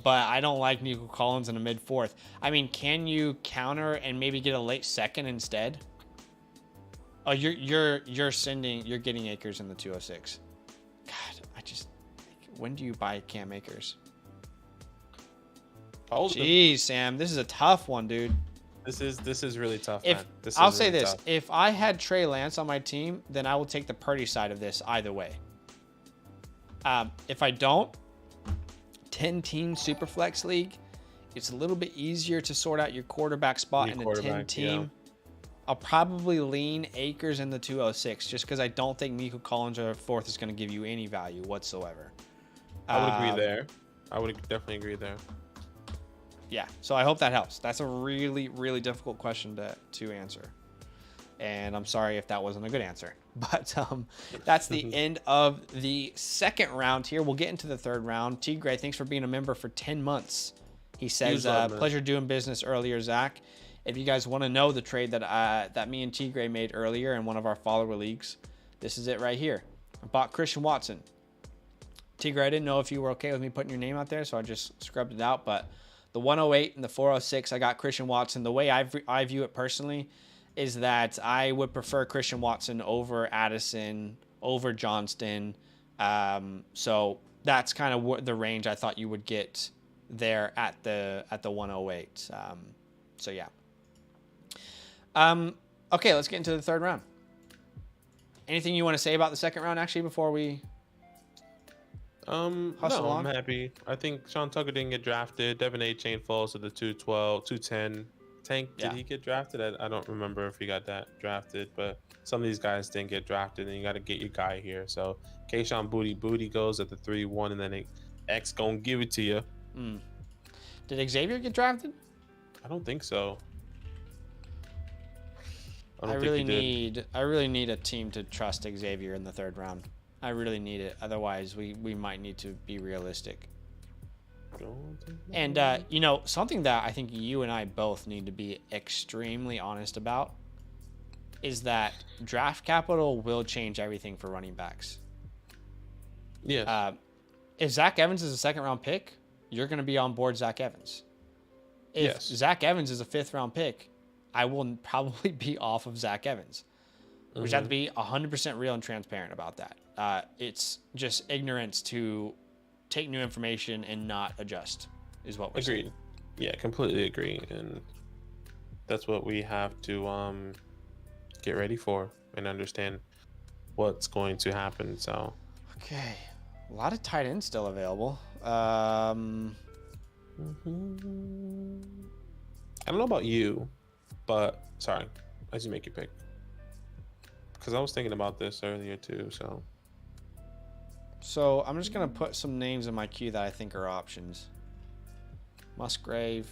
But I don't like Nico Collins in a mid-4th. I mean, can you counter and maybe get a late second instead? Oh, you're getting Akers in the 206. God, when do you buy Cam Akers? Jeez, Sam, this is a tough one, dude. This is really tough, man. I'll say this: if I had Trey Lance on my team, then I will take the Purdy side of this either way. If I don't, 10-team Superflex league, it's a little bit easier to sort out your quarterback spot in a 10-team. Yeah. I'll probably lean Akers in the 206 just because I don't think Nico Collins or fourth is going to give you any value whatsoever. I would agree there. I would definitely agree there. Yeah, so I hope that helps. That's a really, really difficult question to answer. And I'm sorry if that wasn't a good answer. But that's the end of the second round here. We'll get into the third round. Tigray, thanks for being a member for 10 months. He says, pleasure doing business earlier, Zach. If you guys want to know the trade that me and Tigray made earlier in one of our follower leagues, this is it right here. I bought Christian Watson. Tigray, I didn't know if you were okay with me putting your name out there, so I just scrubbed it out. But the 108 and the 406, I got Christian Watson. The way I view it personally is that I would prefer Christian Watson over Addison, over Johnston. So that's kind of the range I thought you would get there at the 108. So yeah. Okay, let's get into the third round. Anything you want to say about the second round actually before we hustle on? I'm happy. I think Sean Tucker didn't get drafted. Devin A. Chain falls to the 212, 210. Tank, did he get drafted? I don't remember if he got that drafted, but some of these guys didn't get drafted, and you got to get your guy here. So Kayshawn Booty goes at the 3-1, and then X gonna give it to you. Did Xavier get drafted? I don't think so. I really need a team to trust Xavier in the third round. I really need it. Otherwise, we might need to be realistic. And, something that I think you and I both need to be extremely honest about is that draft capital will change everything for running backs. Yeah. If Zach Evans is a second-round pick, you're going to be on board Zach Evans. If Zach Evans is a fifth-round pick, I will probably be off of Zach Evans. We just have to be 100% real and transparent about that. It's just ignorance to take new information and not adjust is what we're saying. Yeah, completely agree. And that's what we have to get ready for and understand what's going to happen. So okay, a lot of tight ends still available. I don't know about you, but sorry, as you make your pick, because I was thinking about this earlier too. So I'm just going to put some names in my queue that I think are options. Musgrave.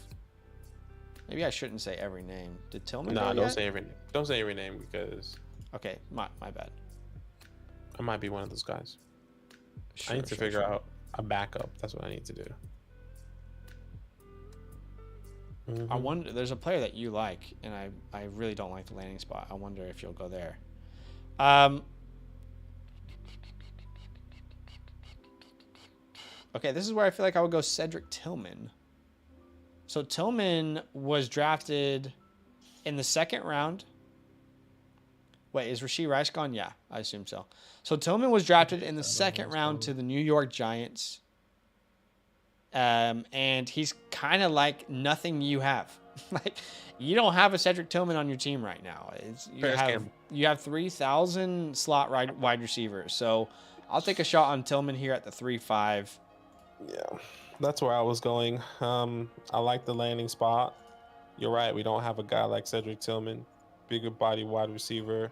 Maybe I shouldn't say every name. Did Tillman go don't say every name. Don't say every name because... Okay, my bad. I might be one of those guys. I need to figure out a backup. That's what I need to do. I wonder... There's a player that you like, and I really don't like the landing spot. I wonder if you'll go there. Okay, this is where I feel like I would go Cedric Tillman. So Tillman was drafted in the second round. Wait, is Rashee Rice gone? Yeah, I assume so. So Tillman was drafted in the second round to the New York Giants. And he's kind of like nothing you have. Like, you don't have a Cedric Tillman on your team right now. You have 3,000 slot wide receivers. So I'll take a shot on Tillman here at the 3-5. Yeah, that's where I was going. I like the landing spot. You're right. We don't have a guy like Cedric Tillman, bigger body wide receiver.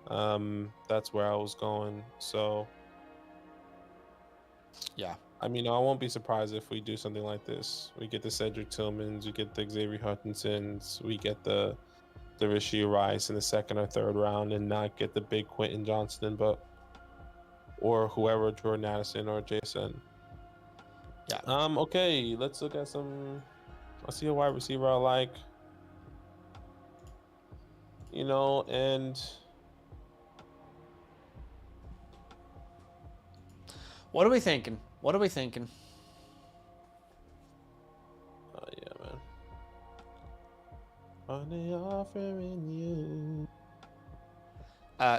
That's where I was going. So, yeah. I mean, I won't be surprised if we do something like this. We get the Cedric Tillmans, we get the Xavier Hutchinsons, we get the Rashee Rice in the second or third round, and not get the big Quentin Johnston, or whoever, Jordan Addison or Jason. Yeah. Okay, let's look at some. I see a wide receiver I like. And what are we thinking? Oh yeah, man. Are they offering you?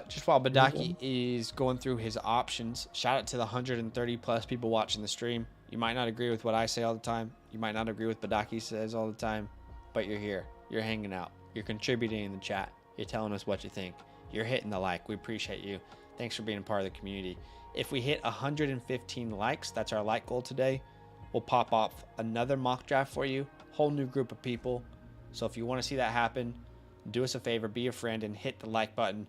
Just while Badake is going through his options, shout out to the 130 plus people watching the stream. You might not agree with what I say all the time. You might not agree with Badake says all the time, but you're here. You're hanging out. You're contributing in the chat. You're telling us what you think. You're hitting the like. We appreciate you. Thanks for being a part of the community. If we hit 115 likes, that's our like goal today, we'll pop off another mock draft for you. Whole new group of people. So if you want to see that happen, do us a favor, be a friend, and hit the like button.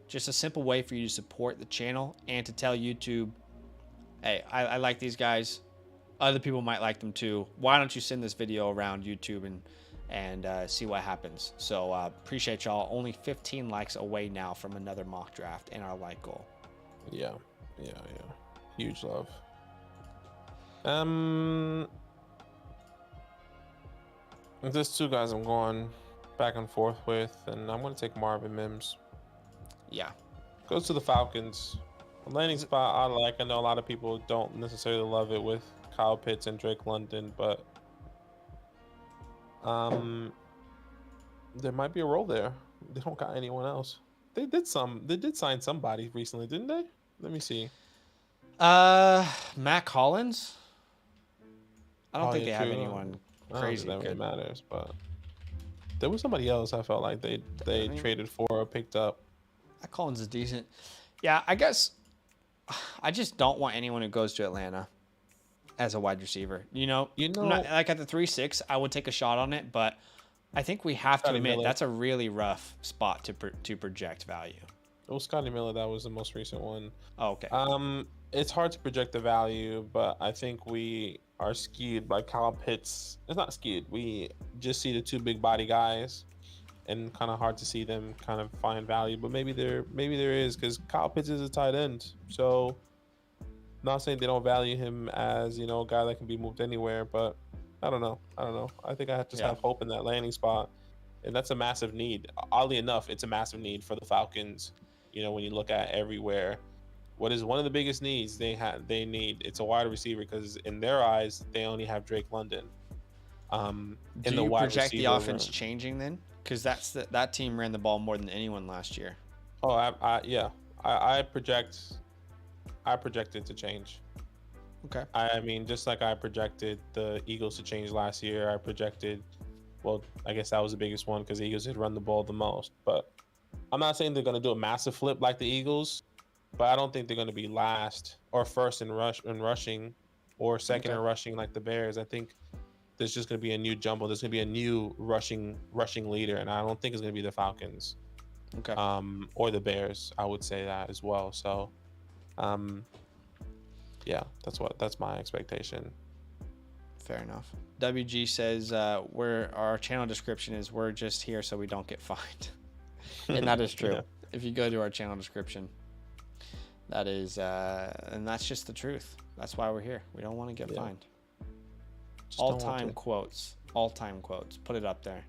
Just a simple way for you to support the channel and to tell YouTube, hey, I like these guys. Other people might like them too. Why don't you send this video around YouTube and see what happens? So appreciate y'all. Only 15 likes away now from another mock draft and our like goal. Yeah. Huge love. There's two guys I'm going back and forth with, and I'm going to take Marvin Mims. Yeah. Goes to the Falcons. The landing spot I like. I know a lot of people don't necessarily love it with Kyle Pitts and Drake London, but there might be a role there. They don't got anyone else. They did sign somebody recently, didn't they? Let me see. Matt Collins. I don't think they have anyone crazy. That really matters, but there was somebody else I felt like they traded for or picked up. Matt Collins is decent. Yeah, I guess I just don't want anyone who goes to Atlanta as a wide receiver. You know, not, like at the 3-6, I would take a shot on it, but I think we have to admit that's a really rough spot to project value. It was Scotty Miller. That was the most recent one. Oh, okay. It's hard to project the value, but I think we are skewed by Kyle Pitts. It's not skewed. We just see the two big body guys, and kind of hard to see them kind of find value. But maybe there is, because Kyle Pitts is a tight end. So, not saying they don't value him as, you know, a guy that can be moved anywhere, but I don't know. I think I have to have hope in that landing spot, and that's a massive need. Oddly enough, it's a massive need for the Falcons. You know, when you look at everywhere, what is one of the biggest needs they need? It's a wide receiver, because in their eyes, they only have Drake London. Do you project the offense changing then? Because that team ran the ball more than anyone last year. Oh, I project it to change. Okay. I mean, just like I projected the Eagles to change last year, I projected, well, I guess that was the biggest one because the Eagles had run the ball the most. But I'm not saying they're going to do a massive flip like the Eagles, but I don't think they're going to be last or first in rushing or second in rushing like the Bears. I think there's just going to be a new jumble. There's going to be a new rushing leader, and I don't think it's going to be the Falcons. Okay. Or the Bears. I would say that as well. So, yeah, that's my expectation. Fair enough. WG says our channel description is we're just here so we don't get fined. And that is true. Yeah. If you go to our channel description, that is and that's just the truth. That's why we're here. We don't want to get fined. All-time quotes. Put it up there.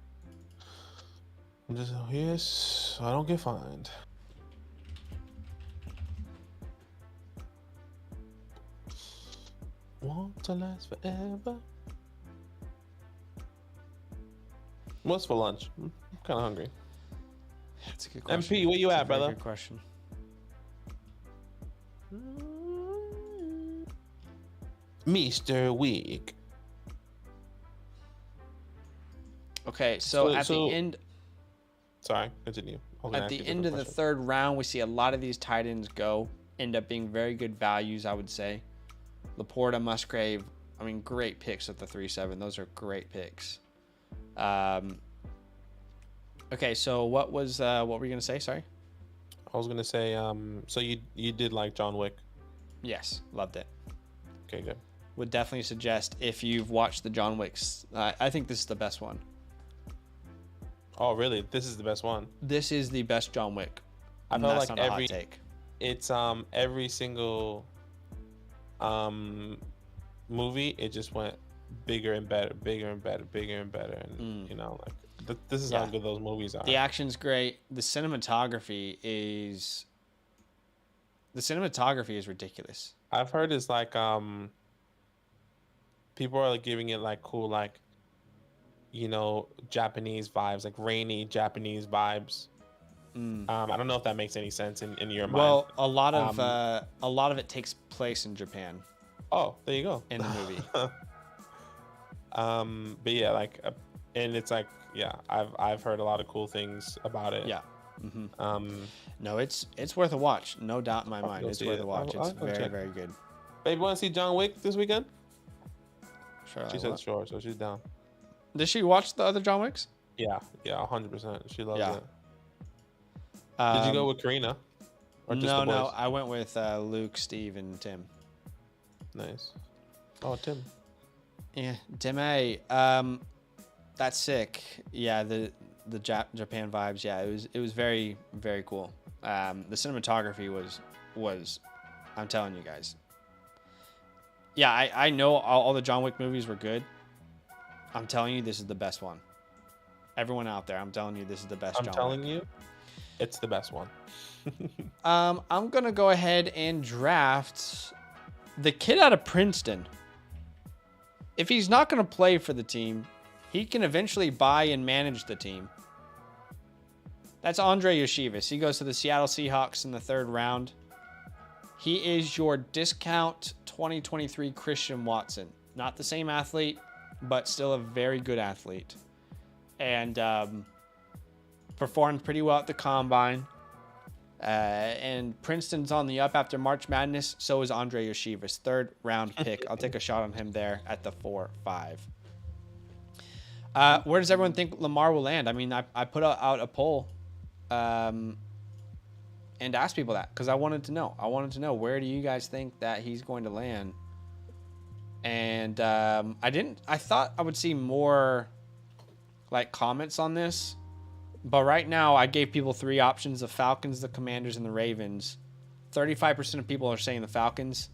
Yes, I don't get fined. Want to last forever. What's for lunch? I'm kind of hungry. That's a good question. MP, where you at, brother? Good question. Mr. Week. Okay, so at the end. Sorry, continue. At the end of the third round, we see a lot of these tight ends end up being very good values, I would say. Laporta, Musgrave, I mean, great picks at the 3-7. Those are great picks. Okay, so what were you gonna say? Sorry. I was gonna say, so you did like John Wick? Yes, loved it. Okay, good. Would definitely suggest if you've watched the John Wicks. I think this is the best one. Oh, really? This is the best one? This is the best John Wick. I feel like every take. It's every single movie, it just went bigger and better, and you know, like this is how good those movies are. The action's great. The cinematography is ridiculous. I've heard it's like people are like giving it like cool, like, you know, Japanese vibes, like rainy Japanese vibes. I don't know if that makes any sense in your mind. Well, a lot of it takes place in Japan Oh, there you go. in the movie. But yeah, like, and it's like, yeah, I've heard a lot of cool things about it. Yeah. No, it's worth a watch. No doubt in my mind. It's worth a watch. It's very, very good. Babe, want to see John Wick this weekend? Sure. She said sure, so she's down. Did she watch the other John Wicks? Yeah, 100%. She loves it. Did you go with Karina? Or just the boys? No. I went with Luke, Steve, and Tim. Nice. Oh, Tim. Yeah, Tim A. That's sick. Yeah, the Japan vibes. Yeah, it was very, very cool. The cinematography was I'm telling you guys. Yeah, I know all the John Wick movies were good. I'm telling you, this is the best one. Everyone out there, I'm telling you, this is the best John Wick. I'm telling you, it's the best one. I'm going to go ahead and draft the kid out of Princeton. If he's not going to play for the team, he can eventually buy and manage the team. That's Andre Yoshivas. He goes to the Seattle Seahawks in the 3rd round. He is your discount 2023 Christian Watson. Not the same athlete, but still a very good athlete. And performed pretty well at the Combine. And Princeton's on the up after March Madness. So is Andre Yoshivas. 3rd round pick. I'll take a shot on him there at the 4-5. Where does everyone think Lamar will land? I mean, I put out a poll and asked people that because I wanted to know. Where do you guys think that he's going to land? And I thought I would see more like comments on this. But right now, I gave people 3 options: the Falcons, the Commanders, and the Ravens. 35% of people are saying the Falcons.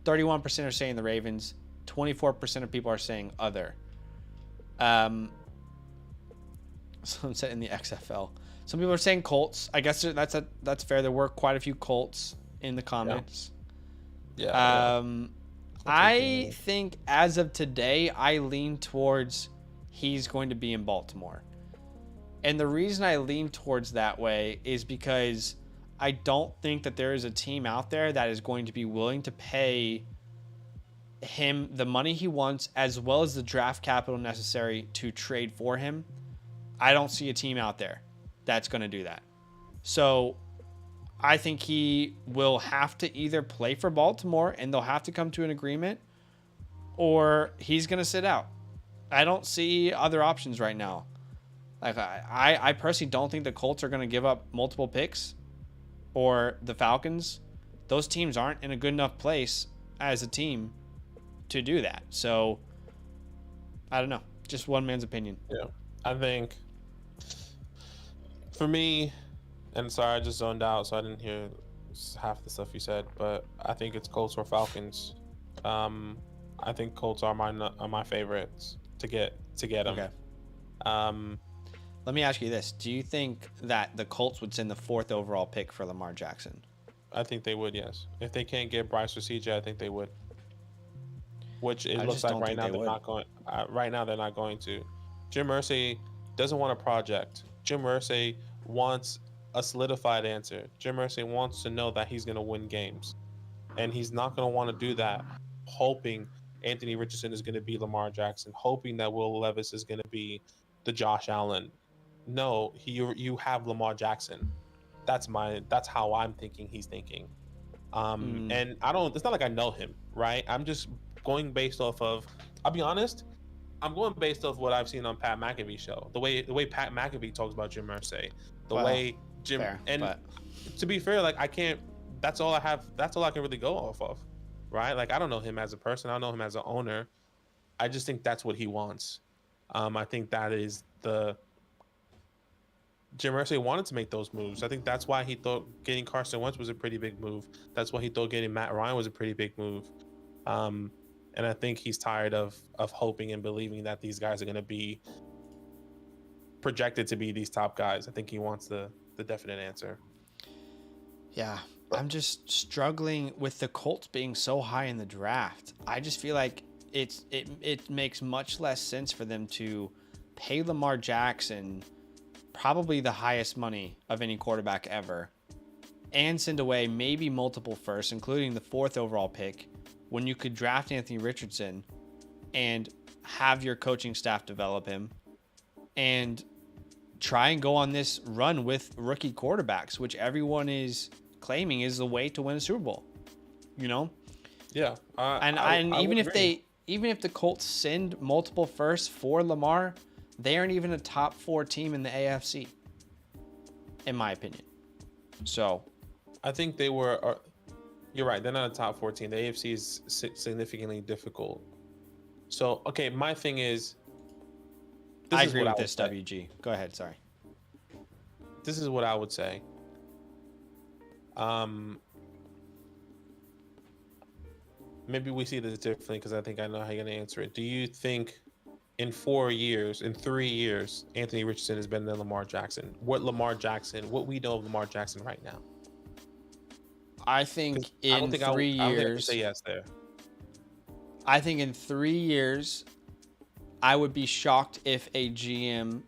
31% are saying the Ravens. 24% of people are saying other. Some said in the XFL. Some people are saying Colts. I guess that's fair. There were quite a few Colts in the comments. Yeah. I think as of today, I lean towards he's going to be in Baltimore. And the reason I lean towards that way is because I don't think that there is a team out there that is going to be willing to pay him the money he wants as well as the draft capital necessary to trade for him. I don't see a team out there that's going to do that. So I think he will have to either play for Baltimore and they'll have to come to an agreement, or he's going to sit out. I don't see other options right now. Like I personally don't think the Colts are going to give up multiple picks, or the Falcons. Those teams aren't in a good enough place as a team to do that. So I don't know. Just one man's opinion. Yeah. I think for me, and sorry, I just zoned out, so I didn't hear half the stuff you said, but I think it's Colts or Falcons. I think Colts are my favorites to get them. Okay. Let me ask you this. Do you think that the Colts would send the 4th overall pick for Lamar Jackson? I think they would, yes. If they can't get Bryce or CJ, I think they would. Which it looks like right now they're not going. Right now they're not going to. Jim Irsay doesn't want a project. Jim Irsay wants a solidified answer. Jim Irsay wants to know that he's going to win games, and he's not going to want to do that hoping Anthony Richardson is going to be Lamar Jackson, hoping that Will Levis is going to be the Josh Allen. No, you have Lamar Jackson. That's how I'm thinking he's thinking. And it's not like I know him, right? I'm just going based off of, I'll be honest, I'm going based off what I've seen on Pat McAfee's show. The way Pat McAfee talks about Jim Irsay. To be fair, like that's all I can really go off of. Right? Like I don't know him as a person, I don't know him as an owner. I just think that's what he wants. I think that is Jim Irsay wanted to make those moves. I think that's why he thought getting Carson Wentz was a pretty big move. That's why he thought getting Matt Ryan was a pretty big move. And I think he's tired of hoping and believing that these guys are going to be projected to be these top guys. I think he wants the definite answer. Yeah, I'm just struggling with the Colts being so high in the draft. I just feel like it makes much less sense for them to pay Lamar Jackson probably the highest money of any quarterback ever, and send away maybe multiple firsts, including the 4th overall pick, when you could draft Anthony Richardson and have your coaching staff develop him and try and go on this run with rookie quarterbacks, which everyone is claiming is the way to win a Super Bowl, you know? Yeah. And even if the Colts send multiple firsts for Lamar, they aren't even a top 4 team in the AFC, in my opinion. So I think they were, you're right. They're not a top 14. The AFC is significantly difficult. So, okay, my thing is, I agree with this, WG. Go ahead, sorry. This is what I would say. Maybe we see this differently because I think I know how you're going to answer it. Do you think in 3 years, Anthony Richardson is better than Lamar Jackson? What we know of Lamar Jackson right now? I think in 3 years. I don't think I can say yes there. I think in 3 years, I would be shocked if a GM,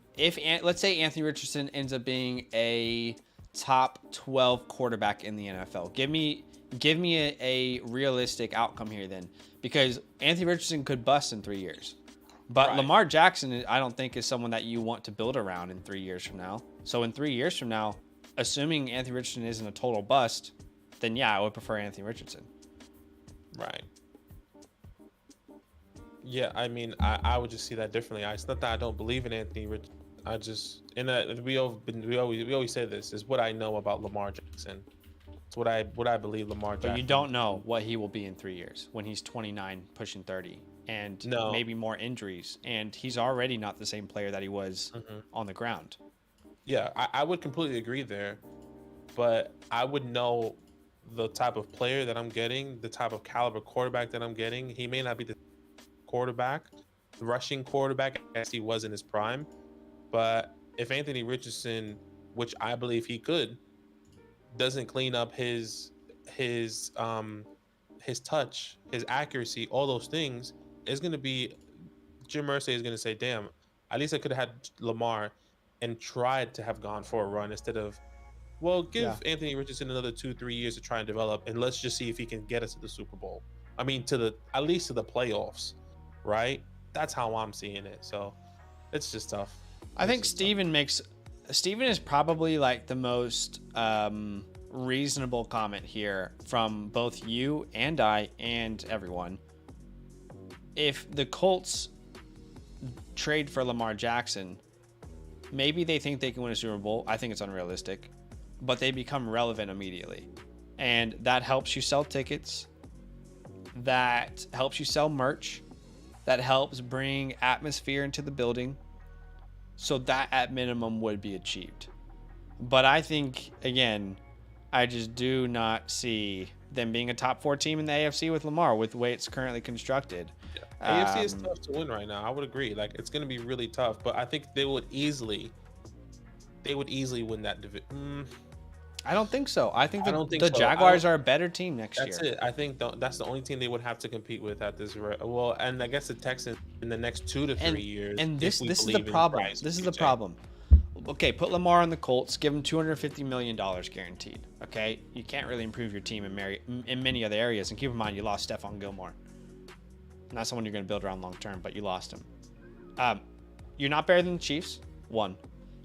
let's say Anthony Richardson ends up being a top 12 quarterback in the NFL. Give me a realistic outcome here then, because Anthony Richardson could bust in 3 years. But right. Lamar Jackson, I don't think is someone that you want to build around in 3 years from now. So in 3 years from now, assuming Anthony Richardson isn't a total bust, then yeah, I would prefer Anthony Richardson. Right. Yeah, I mean, I would just see that differently. It's not that I don't believe in Anthony Richardson. I just, we always say this is what I know about Lamar Jackson. It's what I believe Lamar Jackson. But you don't know what he will be in 3 years when he's 29, pushing 30, and maybe more injuries, and he's already not the same player that he was on the ground. Yeah, I would completely agree there, but I would know the type of player that I'm getting, the type of caliber quarterback that I'm getting. He may not be the rushing quarterback as he was in his prime, but if Anthony Richardson, which I believe he could, doesn't clean up his touch, his accuracy, all those things, is going to be, Jim Irsay is going to say, damn, at least I could have had Lamar and tried to have gone for a run instead of, well, give Anthony Richardson another 2-3 years to try and develop, and let's just see if he can get us to the Super Bowl. I mean, at least to the playoffs, right? That's how I'm seeing it. So it's just tough. I think Steven is probably like the most reasonable comment here from both you and I and everyone. If the Colts trade for Lamar Jackson, maybe they think they can win a Super Bowl. I think it's unrealistic, but they become relevant immediately. And that helps you sell tickets. That helps you sell merch. That helps bring atmosphere into the building. So that at minimum would be achieved. But I think, again, I just do not see them being a top 4 team in the AFC with Lamar, with the way it's currently constructed. Yeah. AFC is tough to win right now. I would agree. Like, it's going to be really tough, but I think they would easily win that division. I don't think so. I think the Jaguars are a better team next year. That's it. I think that's the only team they would have to compete with at this rate. Well, and I guess the Texans in the next 2 to 3 years. And this is the problem. This is the problem. Okay, put Lamar on the Colts, give him $250 million guaranteed. Okay, you can't really improve your team in many other areas. And keep in mind, you lost Stephon Gilmore. Not someone you're going to build around long term, but you lost him. You're not better than the Chiefs. 1.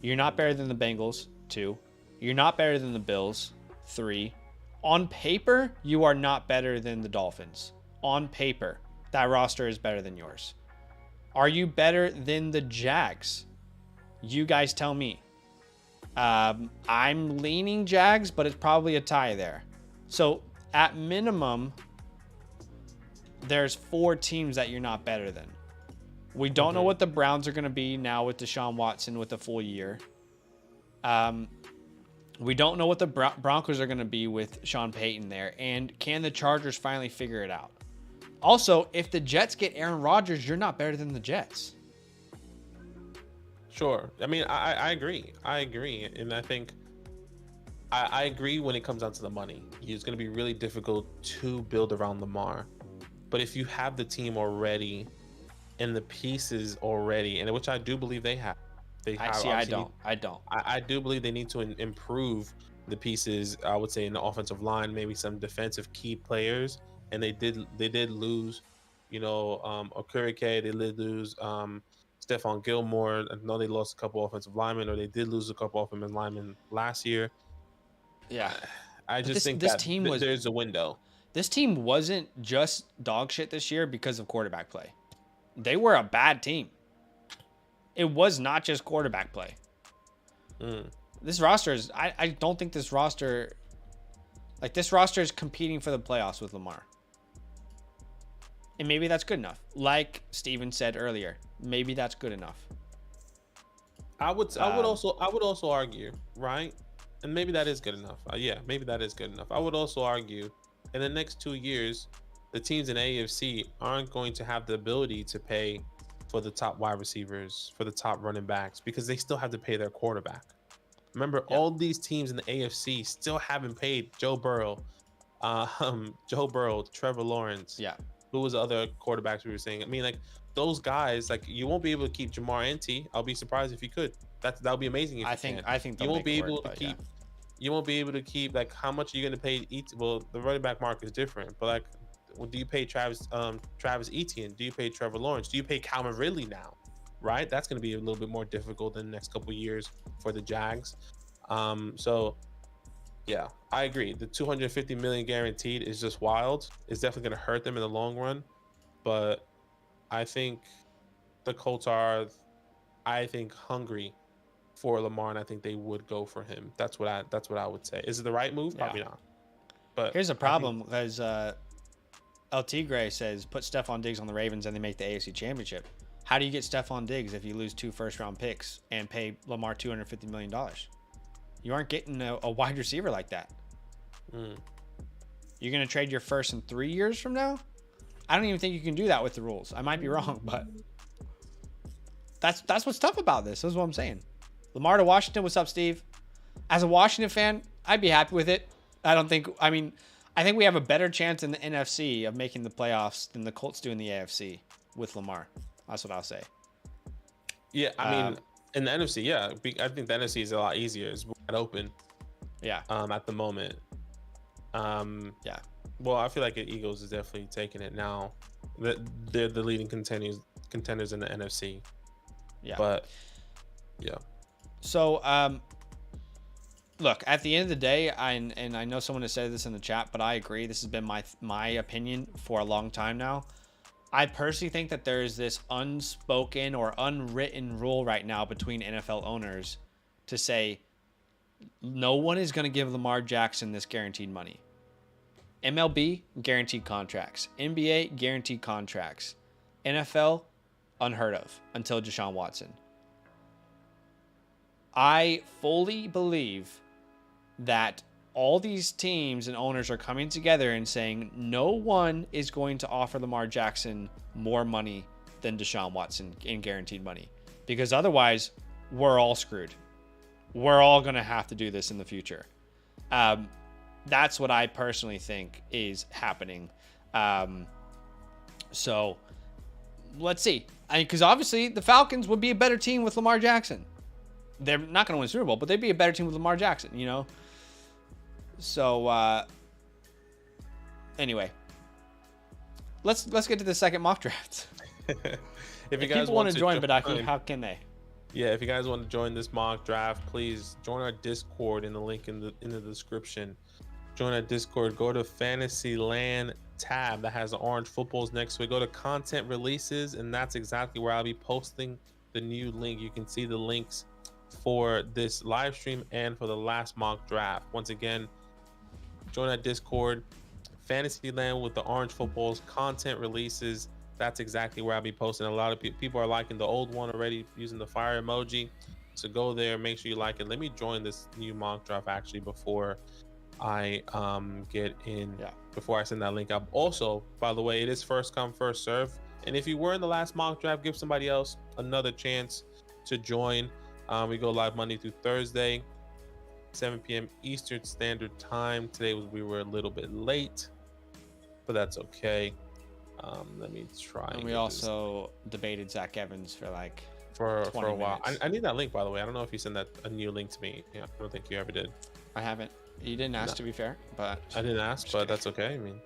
You're not better than the Bengals. 2. You're not better than the Bills. 3. On paper, you are not better than the Dolphins. On paper, that roster is better than yours. Are you better than the Jags? You guys tell me. I'm leaning Jags, but it's probably a tie there. So at minimum, there's 4 teams that you're not better than. We don't know what the Browns are going to be now with Deshaun Watson with a full year. We don't know what the Broncos are going to be with Sean Payton there. And can the Chargers finally figure it out? Also, if the Jets get Aaron Rodgers, you're not better than the Jets. Sure. I mean, I agree. And I think I agree when it comes down to the money. It's going to be really difficult to build around Lamar. But if you have the team already and the pieces already, and which I do believe they have, They I have see. I obviously don't. I don't. I do believe they need to improve the pieces. I would say in the offensive line, maybe some defensive key players, and they did lose, Okereke. They did lose Stephon Gilmore. I know they lost a couple offensive linemen, or they did lose a couple offensive linemen last year. Yeah. I But just think this that team was there's a window. this team wasn't just dog shit this year because of quarterback play. They were a bad team. It was not just quarterback play. Mm. This roster is I don't think this roster is competing for the playoffs with Lamar. And maybe that's good enough. Like Steven said earlier, maybe that's good enough. I would also argue, right? And maybe that is good enough. Yeah, maybe that is good enough. I would also argue in the next 2 years, the teams in AFC aren't going to have the ability to pay for the top wide receivers, for the top running backs, because they still have to pay their quarterback. Remember, all these teams in the AFC still haven't paid Joe Burrow, Trevor Lawrence. Yeah. Who was the other quarterbacks we were saying? I mean, like those guys, like you won't be able to keep Jamar Ente. I'll be surprised if you could. That would be amazing. If I think you won't be able to keep. You won't be able to keep like how much are you going to pay each? Well, the running back market is different, but like, do you pay Travis Etienne? Do you pay Trevor Lawrence? Do you pay Calvin Ridley now? Right, that's going to be a little bit more difficult in the next couple of years for the Jags. So yeah, I agree. The 250 million guaranteed is just wild. It's definitely going to hurt them in the long run, but I think the Colts are, hungry for Lamar, and I think they would go for him. That's what I would say. Is it the right move? Probably not. But here's the problem, because El Tigre says put Stephon Diggs on the Ravens and they make the AFC Championship. How do you get Stephon Diggs if you lose 2 first-round picks and pay Lamar $250 million? You aren't getting a wide receiver like that. You're going to trade your first in 3 years from now? I don't even think you can do that with the rules. I might be wrong, but that's what's tough about this. That's what I'm saying. Lamar to Washington. What's up, Steve? As a Washington fan, I'd be happy with it. I think we have a better chance in the NFC of making the playoffs than the Colts do in the AFC with Lamar. That's what I'll say. Yeah, I mean, in the NFC, yeah, I think the NFC is a lot easier. It's wide open. Yeah. At the moment. Yeah. Well, I feel like the Eagles is definitely taking it now. They're the leading contenders in the NFC. Yeah. But yeah. So, look, at the end of the day, and I know someone has said this in the chat, but I agree. This has been my opinion for a long time now. I personally think that there is this unspoken or unwritten rule right now between NFL owners to say no one is going to give Lamar Jackson this guaranteed money. MLB, guaranteed contracts. NBA, guaranteed contracts. NFL, unheard of until Deshaun Watson. I fully believe that all these teams and owners are coming together and saying no one is going to offer Lamar Jackson more money than Deshaun Watson in guaranteed money, because otherwise we're all screwed. We're all going to have to do this in the future. That's what I personally think is happening. So let's see. Because obviously the Falcons would be a better team with Lamar Jackson. They're not going to win Super Bowl, but they'd be a better team with Lamar Jackson, you know? So, anyway, let's get to the second mock draft. If you guys people want to join, Badake, how can they? Yeah, if you guys want to join this mock draft, please join our Discord in the link in the description. Join our Discord. Go to DynastyLand tab that has the orange footballs next to it. Go to content releases, and that's exactly where I'll be posting the new link. You can see the links for this live stream and for the last mock draft. Once again, join our Discord, Fantasyland with the orange footballs, content releases. That's exactly where I'll be posting. A lot of people are liking the old one already, using the fire emoji. So go there, make sure you like it. Let me join this new mock draft actually before I get in. Yeah. Before I send that link up. Also, by the way, it is first come, first serve. And if you were in the last mock draft, give somebody else another chance to join. We go live Monday through Thursday, 7 p.m. Eastern Standard Time. Today we were a little bit late, but that's okay. Let me try. And we also debated Zach Evans for like for a 20 while. minutes. I need that link, by the way. I don't know if you sent that a new link to me. Yeah, I don't think you ever did. I haven't. You didn't ask, No. to be fair, but I didn't ask, but that's okay. I mean,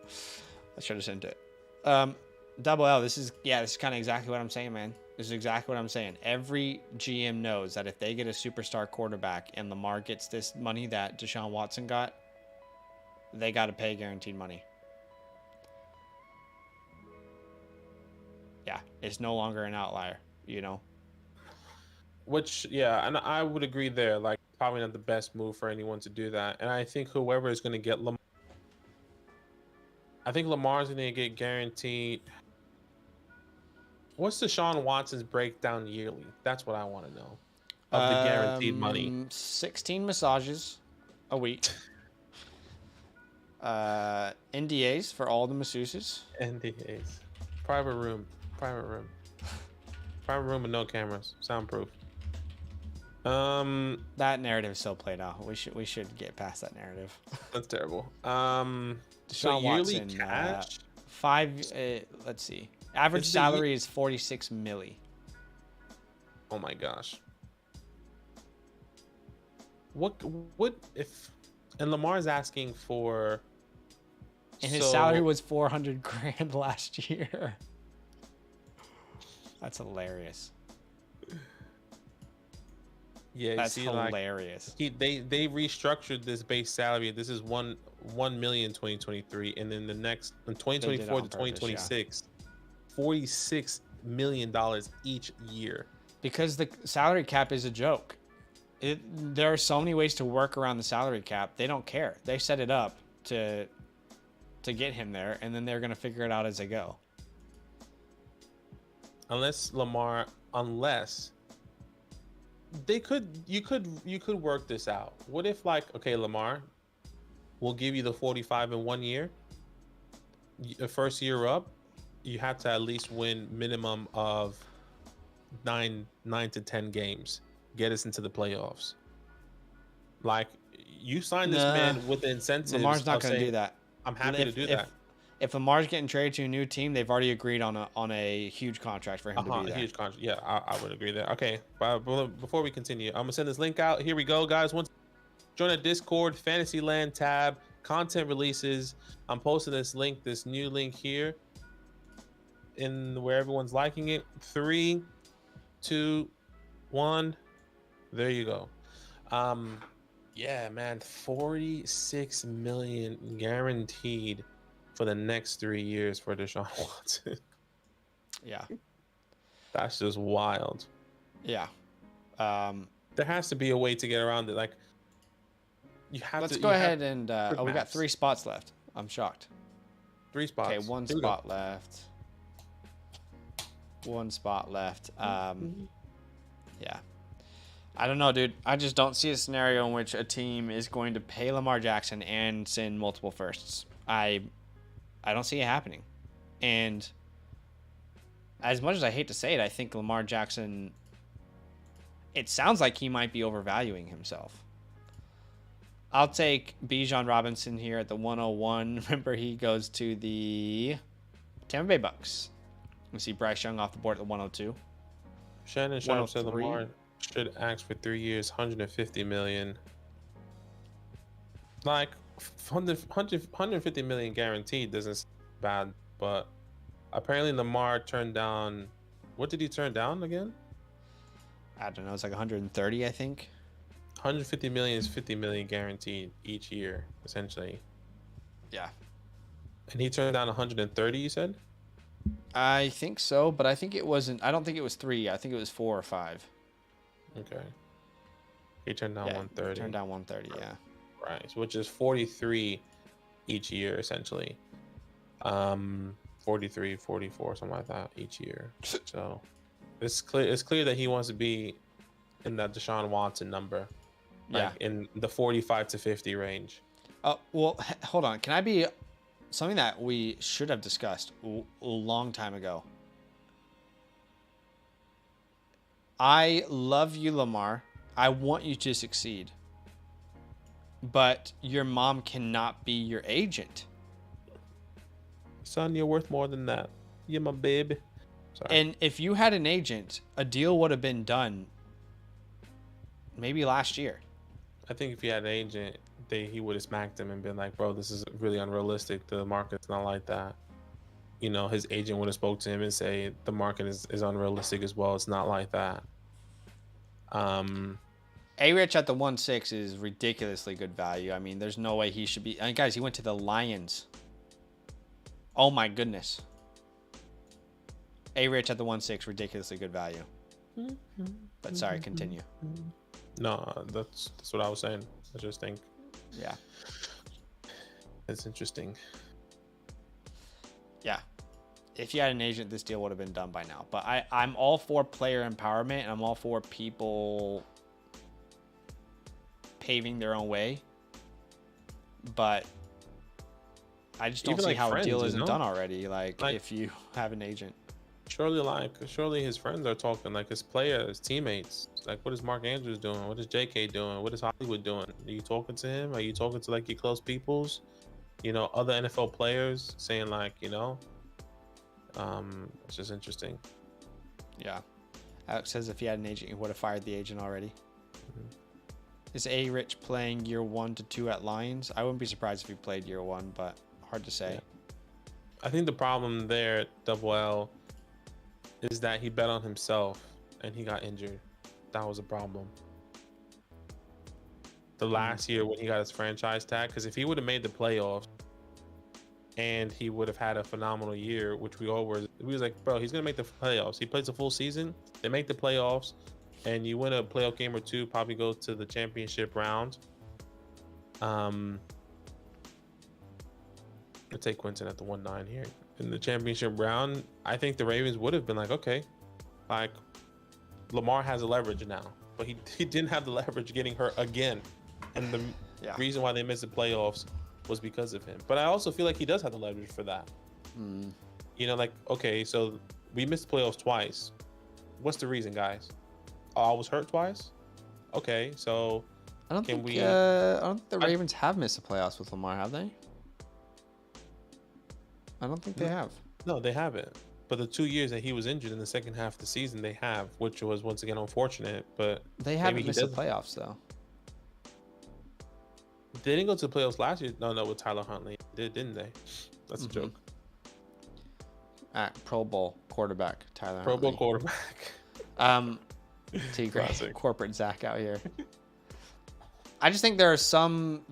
I should have sent it. Double L. This is kind of exactly what I'm saying, man. This is exactly what I'm saying. Every GM knows that if they get a superstar quarterback and Lamar gets this money that Deshaun Watson got, they got to pay guaranteed money. Yeah, it's no longer an outlier, you know? which, yeah, and I would agree there. Like, probably not the best move for anyone to do that. And I think whoever is going to get Lamar, I think Lamar's going to get guaranteed. What's Deshaun Watson's breakdown yearly? That's what I want to know. Of the guaranteed money. 16 massages a week. NDAs for all the masseuses. NDAs. Private room with no cameras, soundproof. That narrative is so played out. We should get past that narrative. That's terrible. Deshaun So yearly Watson, cash. Let's see. Average salary is 46 milli. Oh my gosh. What if? And Lamar's asking for. And his salary was 400 grand last year. That's hilarious. Yeah, that's hilarious. Like, they restructured this base salary. This is 1 million 2023, and then the next in 2024 to 2026, $46 million each year. Because the salary cap is a joke. There are so many ways to work around the salary cap. They don't care. They set it up to get him there, and then they're gonna figure it out as they go. Unless you could work this out. What if, like, okay, Lamar, we'll give you the 45 in 1 year. The first year up, you have to at least win minimum of 9 to 10 games. Get us into the playoffs. Like, you signed this man with the incentives. Lamar's not going to do that. I'm happy to do that. If Lamar's getting traded to a new team, they've already agreed on a huge contract for him to be there. A huge contract. Yeah, I would agree there. Okay, but before we continue, I'm gonna send this link out. Here we go, guys. Join our Discord, DynastyLand tab, content releases. I'm posting this link, this new link here, in where everyone's liking it. 3, 2, 1. There you go. Yeah, man, 46 million guaranteed for the next 3 years for Deshaun Watson. Yeah. That's just wild. Yeah. There has to be a way to get around it. Like, let's go ahead and we got 3 spots left. I'm shocked. 3 spots. Okay, 1 spot left. 1 spot left. Yeah. I don't know, dude. I just don't see a scenario in which a team is going to pay Lamar Jackson and send multiple firsts. I don't see it happening. And as much as I hate to say it, I think Lamar Jackson, it sounds like he might be overvaluing himself. I'll take Bijan Robinson here at the 101. Remember, he goes to the Tampa Bay Bucks. We see Bryce Young off the board at the 102. Shannon Sharp said Lamar should ask for 3 years, 150 million. Like, 150 million guaranteed doesn't sound bad, but apparently Lamar turned down. What did he turn down again? I don't know. It's like 130, I think. 150 million is 50 million guaranteed each year, essentially. Yeah. And he turned down 130, you said? I think so, but I think it wasn't. I don't think it was 3. I think it was 4 or 5. Okay. He turned down 130. He turned down 130, yeah. Right, which is 43 each year, essentially. 43, 44, something like that each year. So it's clear that he wants to be in that Deshaun Watson number. Like in the 45 to 50 range. Well, hold on. Can I be something that we should have discussed a long time ago? I love you, Lamar. I want you to succeed. But your mom cannot be your agent. Son, you're worth more than that. You're my baby. Sorry. And if you had an agent, a deal would have been done maybe last year. I think if he had an agent, he would have smacked him and been like, bro, this is really unrealistic. The market's not like that. You know, his agent would have spoke to him and say the market is unrealistic as well. It's not like that. A-Rich at the 1.6 is ridiculously good value. I mean, there's no way he should be. And guys, he went to the Lions. Oh my goodness. A-Rich at the 1.6, ridiculously good value. But sorry, continue. No, that's what I was saying. I just think. Yeah. It's interesting. Yeah. If you had an agent, this deal would have been done by now. But I'm all for player empowerment, and I'm all for people paving their own way. But I just don't Even see like how friends, a deal you isn't know? done already. Like if you have an agent. Surely his friends are talking, like his players, teammates. Like, what is Mark Andrews doing? What is JK doing? What is Hollywood doing? Are you talking to him? Are you talking to like your close peoples? You know, other NFL players saying like, you know, it's just interesting. Yeah. Alex says if he had an agent, he would have fired the agent already. Is A-Rich playing year 1 to 2 at Lions? I wouldn't be surprised if he played year 1, but hard to say. Yeah. I think the problem there, Double L, is that he bet on himself and he got injured. That was a problem. The last year when he got his franchise tag, because if he would have made the playoffs and he would have had a phenomenal year, which we was like, bro, he's gonna make the playoffs. He plays a full season, they make the playoffs, and you win a playoff game or two, probably go to the championship round. Let's take Quentin at the 1-9 here. In the championship round, I think the Ravens would have been like, okay, like Lamar has a leverage now, but he didn't have the leverage getting hurt again. And the reason why they missed the playoffs was because of him. But I also feel like he does have the leverage for that. You know, like, okay, so we missed the playoffs twice. What's the reason, guys? Oh, I was hurt twice? Okay, so I don't think the Ravens have missed the playoffs with Lamar, have they? I don't think they have. No, they haven't. But the 2 years that he was injured in the second half of the season, they have, which was once again unfortunate. But they haven't missed the playoffs though. They didn't go to the playoffs last year. No, with Tyler Huntley, didn't they? That's a joke. Pro Bowl quarterback Tyler Pro Huntley. Bowl quarterback. Great corporate Zach out here. I just think there are some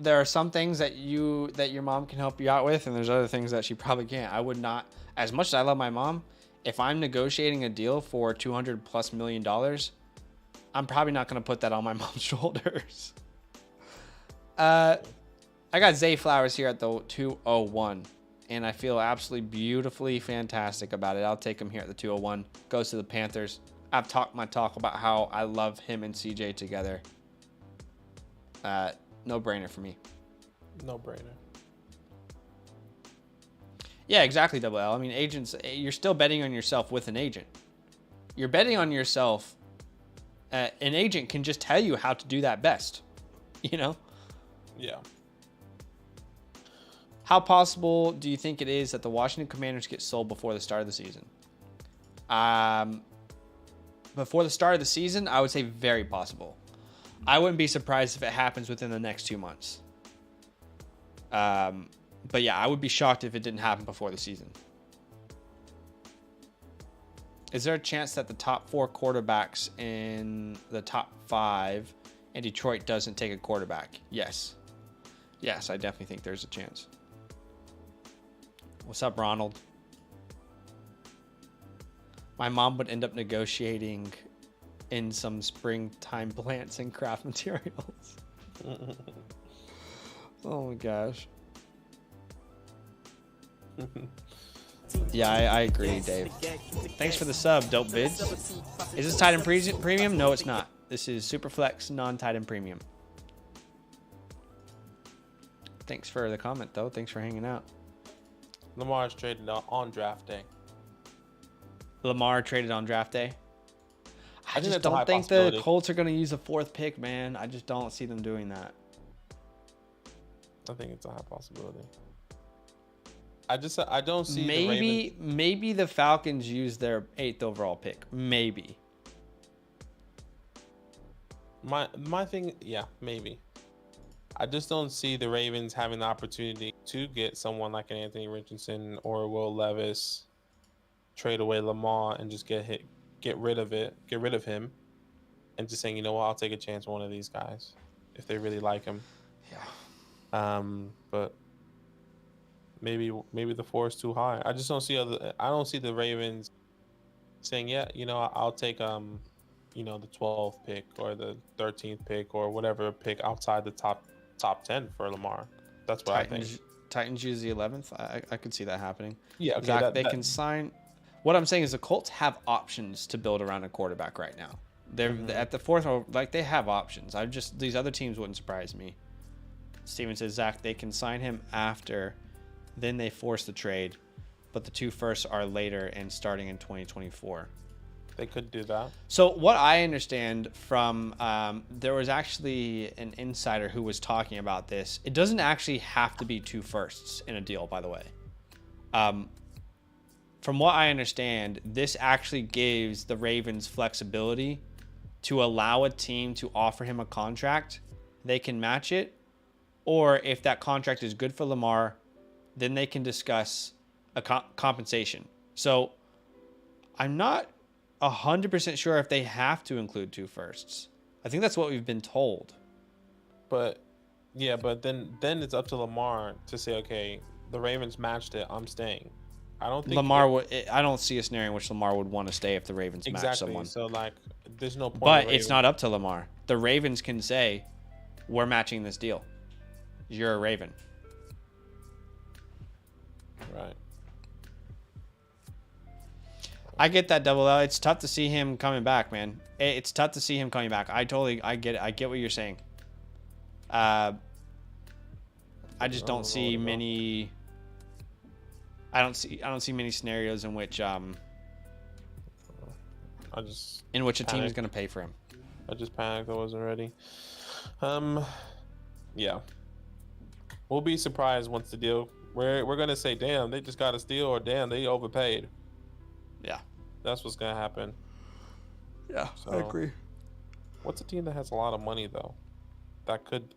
things that your mom can help you out with, and there's other things that she probably can't. I would not, as much as I love my mom, if I'm negotiating a deal for $200+ million, I'm probably not going to put that on my mom's shoulders. I got Zay Flowers here at the 201, and I feel absolutely beautifully fantastic about it. I'll take him here at the 201. Goes to the Panthers. I've talked my talk about how I love him and CJ together. No brainer for me. No brainer. Yeah, exactly, Double L. I mean, agents, you're still betting on yourself with an agent. You're betting on yourself. An agent can just tell you how to do that best. You know? Yeah. How possible do you think it is that the Washington Commanders get sold before the start of the season? Before the start of the season, I would say very possible. I wouldn't be surprised if it happens within the next 2 months. But yeah, I would be shocked if it didn't happen before the season. Is there a chance that the top 4 quarterbacks in the top 5 and Detroit doesn't take a quarterback? Yes. Yes, I definitely think there's a chance. What's up, Ronald? My mom would end up negotiating in some springtime plants and craft materials. Oh my gosh. Yeah, I agree, Dave. Thanks for the sub, Dope Vids. Is this Titan Premium? No, it's not. This is Superflex non-Titan Premium. Thanks for the comment, though. Thanks for hanging out. Lamar's traded on draft day. Lamar traded on draft day. I just that's a high don't think the possibility. Colts are going to use the 4th pick, man. I just don't see them doing that. I think it's a high possibility. I don't see the Ravens. Maybe the Falcons use their 8th overall pick. Maybe. My thing, yeah, maybe. I just don't see the Ravens having the opportunity to get someone like an Anthony Richardson or Will Levis, trade away Lamar and just get rid of him, and just saying, you know what, I'll take a chance on one of these guys if they really like him. Yeah. But maybe the floor is too high. I just don't see I don't see the Ravens saying, yeah, you know, I'll take you know, the 12th pick or the 13th pick or whatever pick outside the top 10 for Lamar. That's what I think. Titans use the 11th. I could see that happening. Yeah, okay, Zach, they can sign. What I'm saying is the Colts have options to build around a quarterback right now. They're at the 4th, like they have options. These other teams wouldn't surprise me. Steven says, Zach, they can sign him after, then they force the trade, but the 2 firsts are later and starting in 2024. They could do that. So what I understand from, there was actually an insider who was talking about this. It doesn't actually have to be 2 firsts in a deal, by the way. From what I understand, this actually gives the Ravens flexibility to allow a team to offer him a contract. They can match it. Or if that contract is good for Lamar, then they can discuss a compensation. So I'm not 100% sure if they have to include 2 firsts. I think that's what we've been told. But yeah, but then it's up to Lamar to say, okay, the Ravens matched it, I'm staying. I don't think I don't see a scenario in which Lamar would want to stay if the Ravens match someone. So like, there's no point. But it's not up to Lamar. The Ravens can say, "We're matching this deal. You're a Raven." Right. I get that double L. It's tough to see him coming back, man. It's tough to see him coming back. I get it. I get what you're saying. I just don't see many. I don't see many scenarios in which a team is going to pay for him. I just panicked. I wasn't ready. Yeah. We'll be surprised once the deal. We're gonna say, damn, they just got a steal, or damn, they overpaid. Yeah. That's what's gonna happen. Yeah, so, I agree. What's a team that has a lot of money though? That could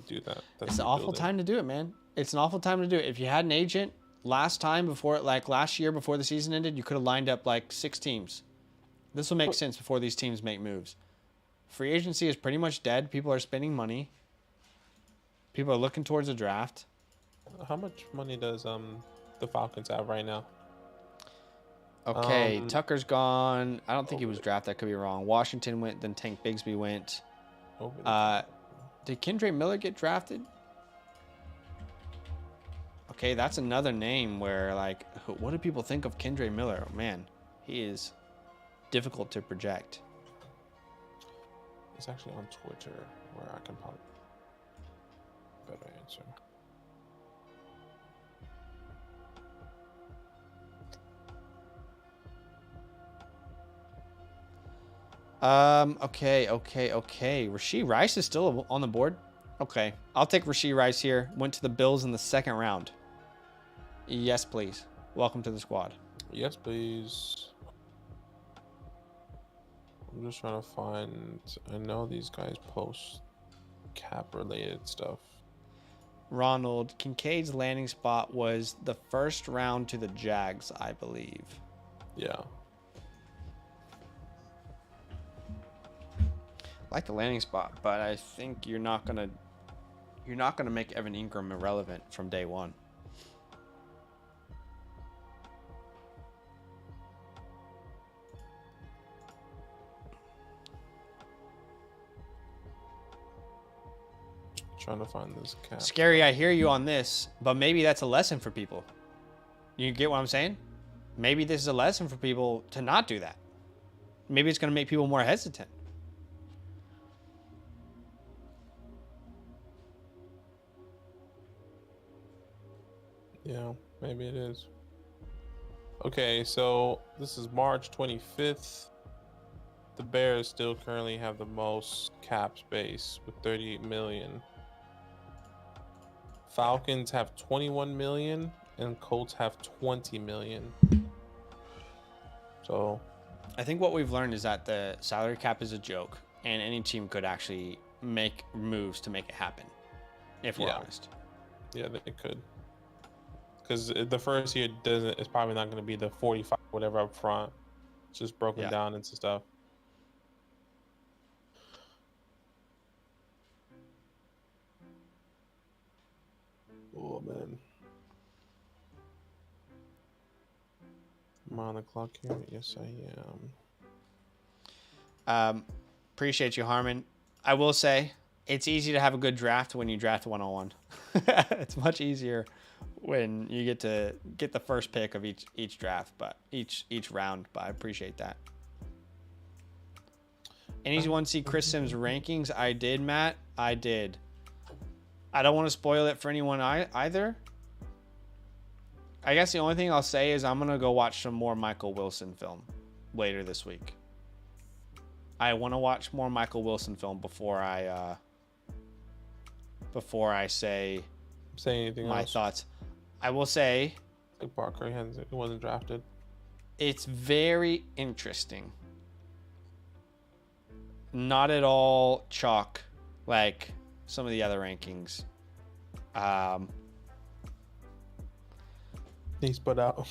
do that. It's an awful time to do it, man. It's an awful time to do it. If you had an agent last year before the season ended, you could have lined up like 6 teams. This will make sense before these teams make moves. Free agency is pretty much dead. People are spending money. People are looking towards the draft. How much money does the Falcons have right now? Okay, Tucker's gone. I don't think he was drafted. I could be wrong. Washington went, then Tank Bigsby went. Did Kendre Miller get drafted? Okay, that's another name where, like, what do people think of Kendre Miller? Oh, man, he is difficult to project. It's actually on Twitter where I can probably better answer. Okay. Rashee Rice is still on the board. Okay, I'll take Rashee Rice here. Went to the Bills in the 2nd round. Yes, please. Welcome to the squad. Yes, please. I'm just trying to find. I know these guys post cap related stuff. Ronald, Kincaid's landing spot was the 1st round to the Jags, I believe. Yeah. I like the landing spot, but I think you're not gonna make Evan Ingram irrelevant from day one. Trying to find this cap. Scary, I hear you on this, but maybe that's a lesson for people. You get what I'm saying? Maybe this is a lesson for people to not do that. Maybe it's going to make people more hesitant. Yeah, maybe it is. Okay, so this is March 25th. The Bears still currently have the most cap space with 38 million. Falcons have 21 million, and Colts have 20 million. So I think what we've learned is that the salary cap is a joke, and any team could actually make moves to make it happen, if we're honest. Yeah, they could. Because the first year it's probably not going to be the 45 whatever up front. It's just broken down into stuff. Oh man. Am I on the clock here? Yes, I am. Appreciate you, Harmon. I will say it's easy to have a good draft when you draft 101. It's much easier when you get to get the first pick of each draft, but each round. But I appreciate that. Anyone see Chris Sims' rankings? I did, Matt. I did. I don't want to spoil it for anyone either. I guess the only thing I'll say is I'm going to go watch some more Michael Wilson film later this week. I want to watch more Michael Wilson film before I say anything my else. Thoughts. I will say like Barker he wasn't drafted. It's very interesting. Not at all chalk like some of the other rankings. He's put out.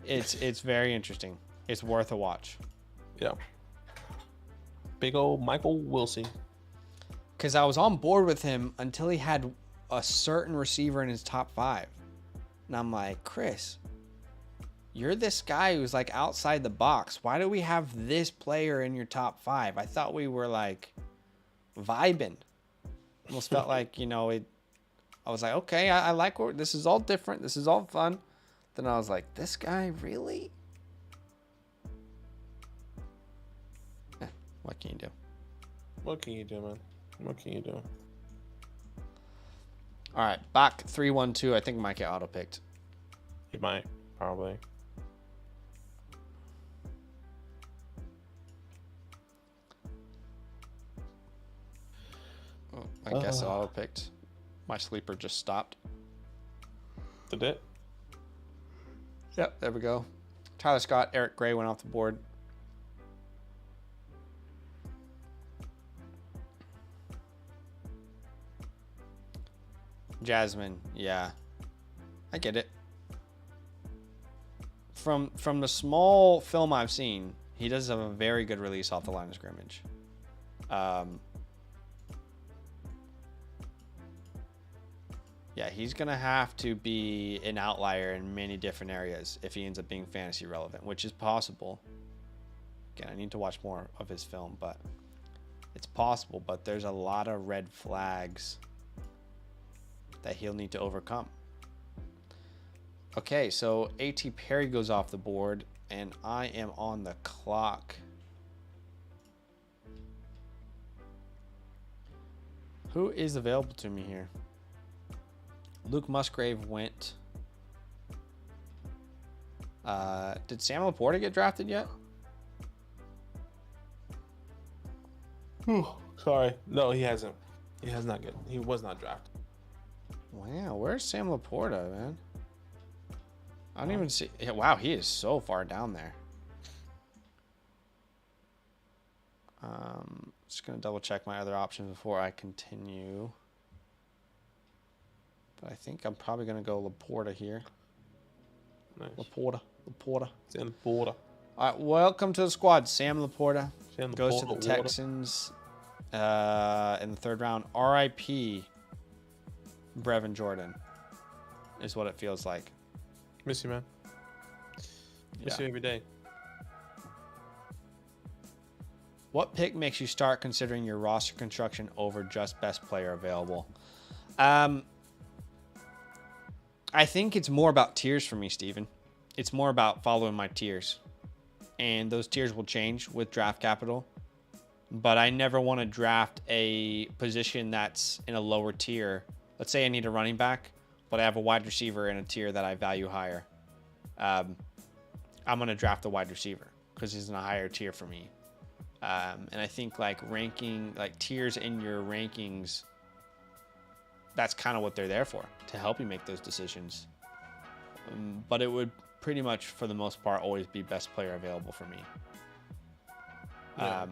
It's very interesting. It's worth a watch. Yeah. Big old Michael Wilson. Because I was on board with him until he had a certain receiver in his top 5. And I'm like, Chris, you're this guy who's like outside the box. Why do we have this player in your top 5? I thought we were like vibing. Almost felt like, I was like, okay, I like this is all different. This is all fun. Then I was like, this guy, really? What can you do? What can you do, man? What can you do? All right, back 3-1-2. I think might get auto-picked. He might, probably. Oh, I guess it auto-picked. My sleeper just stopped. Did it? Yep, there we go. Tyler Scott, Eric Gray went off the board. Jasmine, yeah. I get it. From the small film I've seen, he does have a very good release off the line of scrimmage. Yeah, he's going to have to be an outlier in many different areas if he ends up being fantasy relevant, which is possible. Again, I need to watch more of his film, but it's possible. But there's a lot of red flags that he'll need to overcome. Okay, so A.T. Perry goes off the board, and I am on the clock. Who is available to me here? Luke Musgrave went. Did Sam Laporta get drafted yet? Sorry. No, he hasn't. He has not get. He was not drafted. Wow, where's Sam Laporta, man? I don't even see. Wow, he is so far down there. Just gonna double check my other options before I continue. But I think I'm probably gonna go Laporta here. Nice. Laporta. Sam Laporta. All right, welcome to the squad. Sam Laporta goes to the Laporta. Texans in the 3rd round. R.I.P. Brevin Jordan is what it feels like. Miss you, man. Miss you every day. What pick makes you start considering your roster construction over just best player available? I think it's more about tiers for me, Steven. It's more about following my tiers. And those tiers will change with draft capital. But I never want to draft a position that's in a lower tier. Let's say I need a running back, but I have a wide receiver in a tier that I value higher. I'm going to draft a wide receiver because he's in a higher tier for me. And I think ranking, tiers in your rankings, that's kind of what they're there for, to help you make those decisions. but it would pretty much, for the most part, always be best player available for me. Yeah.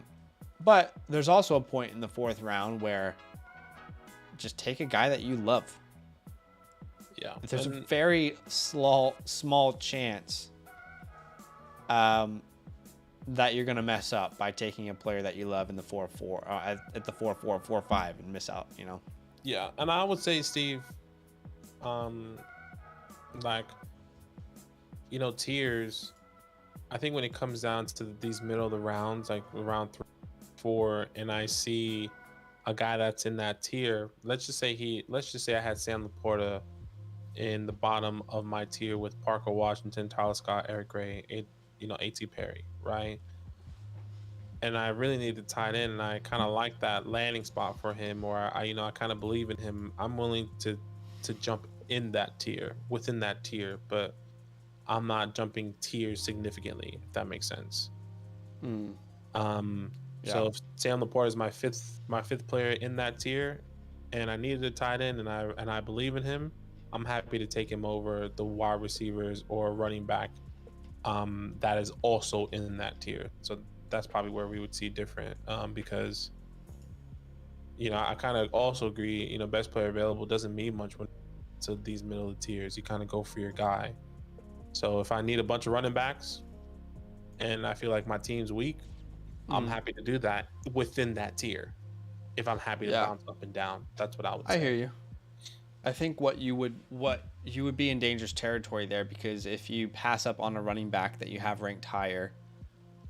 But there's also a point in the 4th round where just take a guy that you love. Yeah. There's a very small chance that you're going to mess up by taking a player that you love in the 4-4 at the 4-4, 4-5 and miss out, you know? Yeah. And I would say, Steve, like, you know, tiers, I think when it comes down to these middle of the rounds, like round 3, 4, and I see a guy that's in that tier, let's just say I had Sam Laporta in the bottom of my tier with Parker Washington, Tyler Scott, Eric Gray, A.T. Perry, right? And I really need to tight end, and I kind of like that landing spot for him, or I kind of believe in him. I'm willing to jump in that tier, within that tier, but I'm not jumping tiers significantly, if that makes sense. So if Sam Laporta is my fifth player in that tier, and I needed a tight end, and I believe in him, I'm happy to take him over the wide receivers or running back that is also in that tier. So that's probably where we would see different, because I kind of also agree, best player available doesn't mean much when to these middle of the tiers. You kind of go for your guy. So if I need a bunch of running backs and I feel like my team's weak, I'm happy to do that within that tier. If I'm happy to bounce up and down, that's what I would say. I hear you. I think what you would be in dangerous territory there, because if you pass up on a running back that you have ranked higher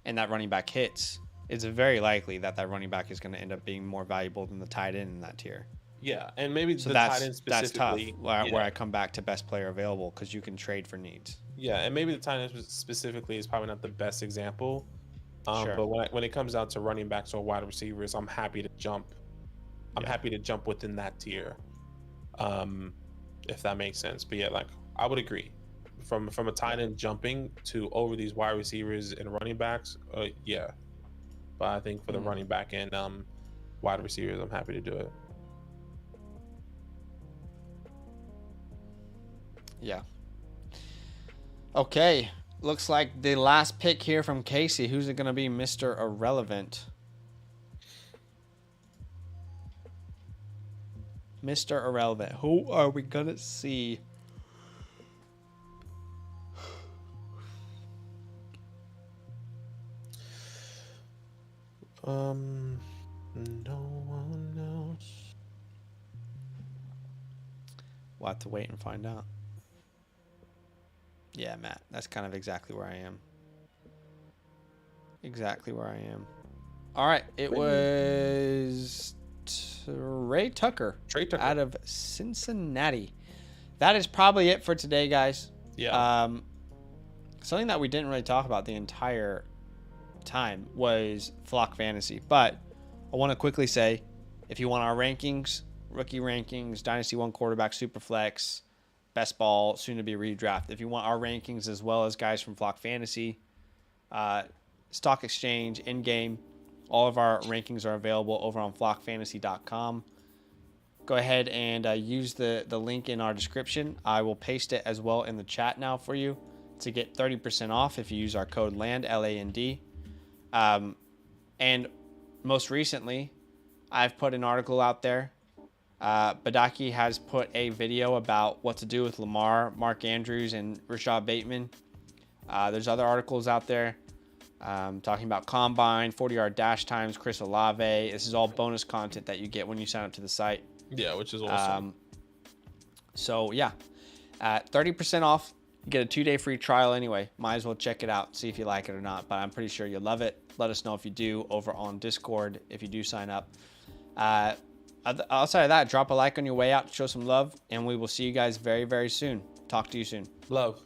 and that running back hits, it's very likely that running back is going to end up being more valuable than the tight end in that tier. Yeah, and maybe so the tight end specifically. That's tough, where I come back to best player available, because you can trade for needs. Yeah, and maybe the tight end specifically is probably not the best example. Sure. But when it comes down to running backs or wide receivers, I'm happy to jump. I'm happy to jump within that tier, if that makes sense. But yeah, like I would agree, from a tight end jumping to over these wide receivers and running backs. Yeah, but I think for the running back and wide receivers, I'm happy to do it. Yeah. Okay. Looks like the last pick here from Casey. Who's it going to be, Mr. Irrelevant? Mr. Irrelevant. Who are we going to see? No one knows. We'll have to wait and find out. Yeah, Matt, that's kind of exactly where I am. Exactly where I am. All right, it was Trey Tucker out of Cincinnati. That is probably it for today, guys. Yeah. Something that we didn't really talk about the entire time was Flock Fantasy, but I want to quickly say, if you want our rankings, rookie rankings, Dynasty 1 quarterback, Superflex, best ball, soon to be redraft. If you want our rankings as well as guys from Flock Fantasy, Stock Exchange, in-game, all of our rankings are available over on flockfantasy.com. Go ahead and use the link in our description. I will paste it as well in the chat now for you to get 30% off if you use our code LAND, L-A-N-D. And most recently, I've put an article out there. Badake has put a video about what to do with Lamar, Mark Andrews, and Rashad Bateman. There's other articles out there talking about Combine, 40-yard dash times, Chris Olave. This is all bonus content that you get when you sign up to the site. Yeah, which is awesome. So, yeah, 30% off. You get a 2-day free trial anyway. Might as well check it out, see if you like it or not. But I'm pretty sure you'll love it. Let us know if you do over on Discord if you do sign up. Outside of that, drop a like on your way out to show some love, and we will see you guys very, very soon. Talk to you soon. Love.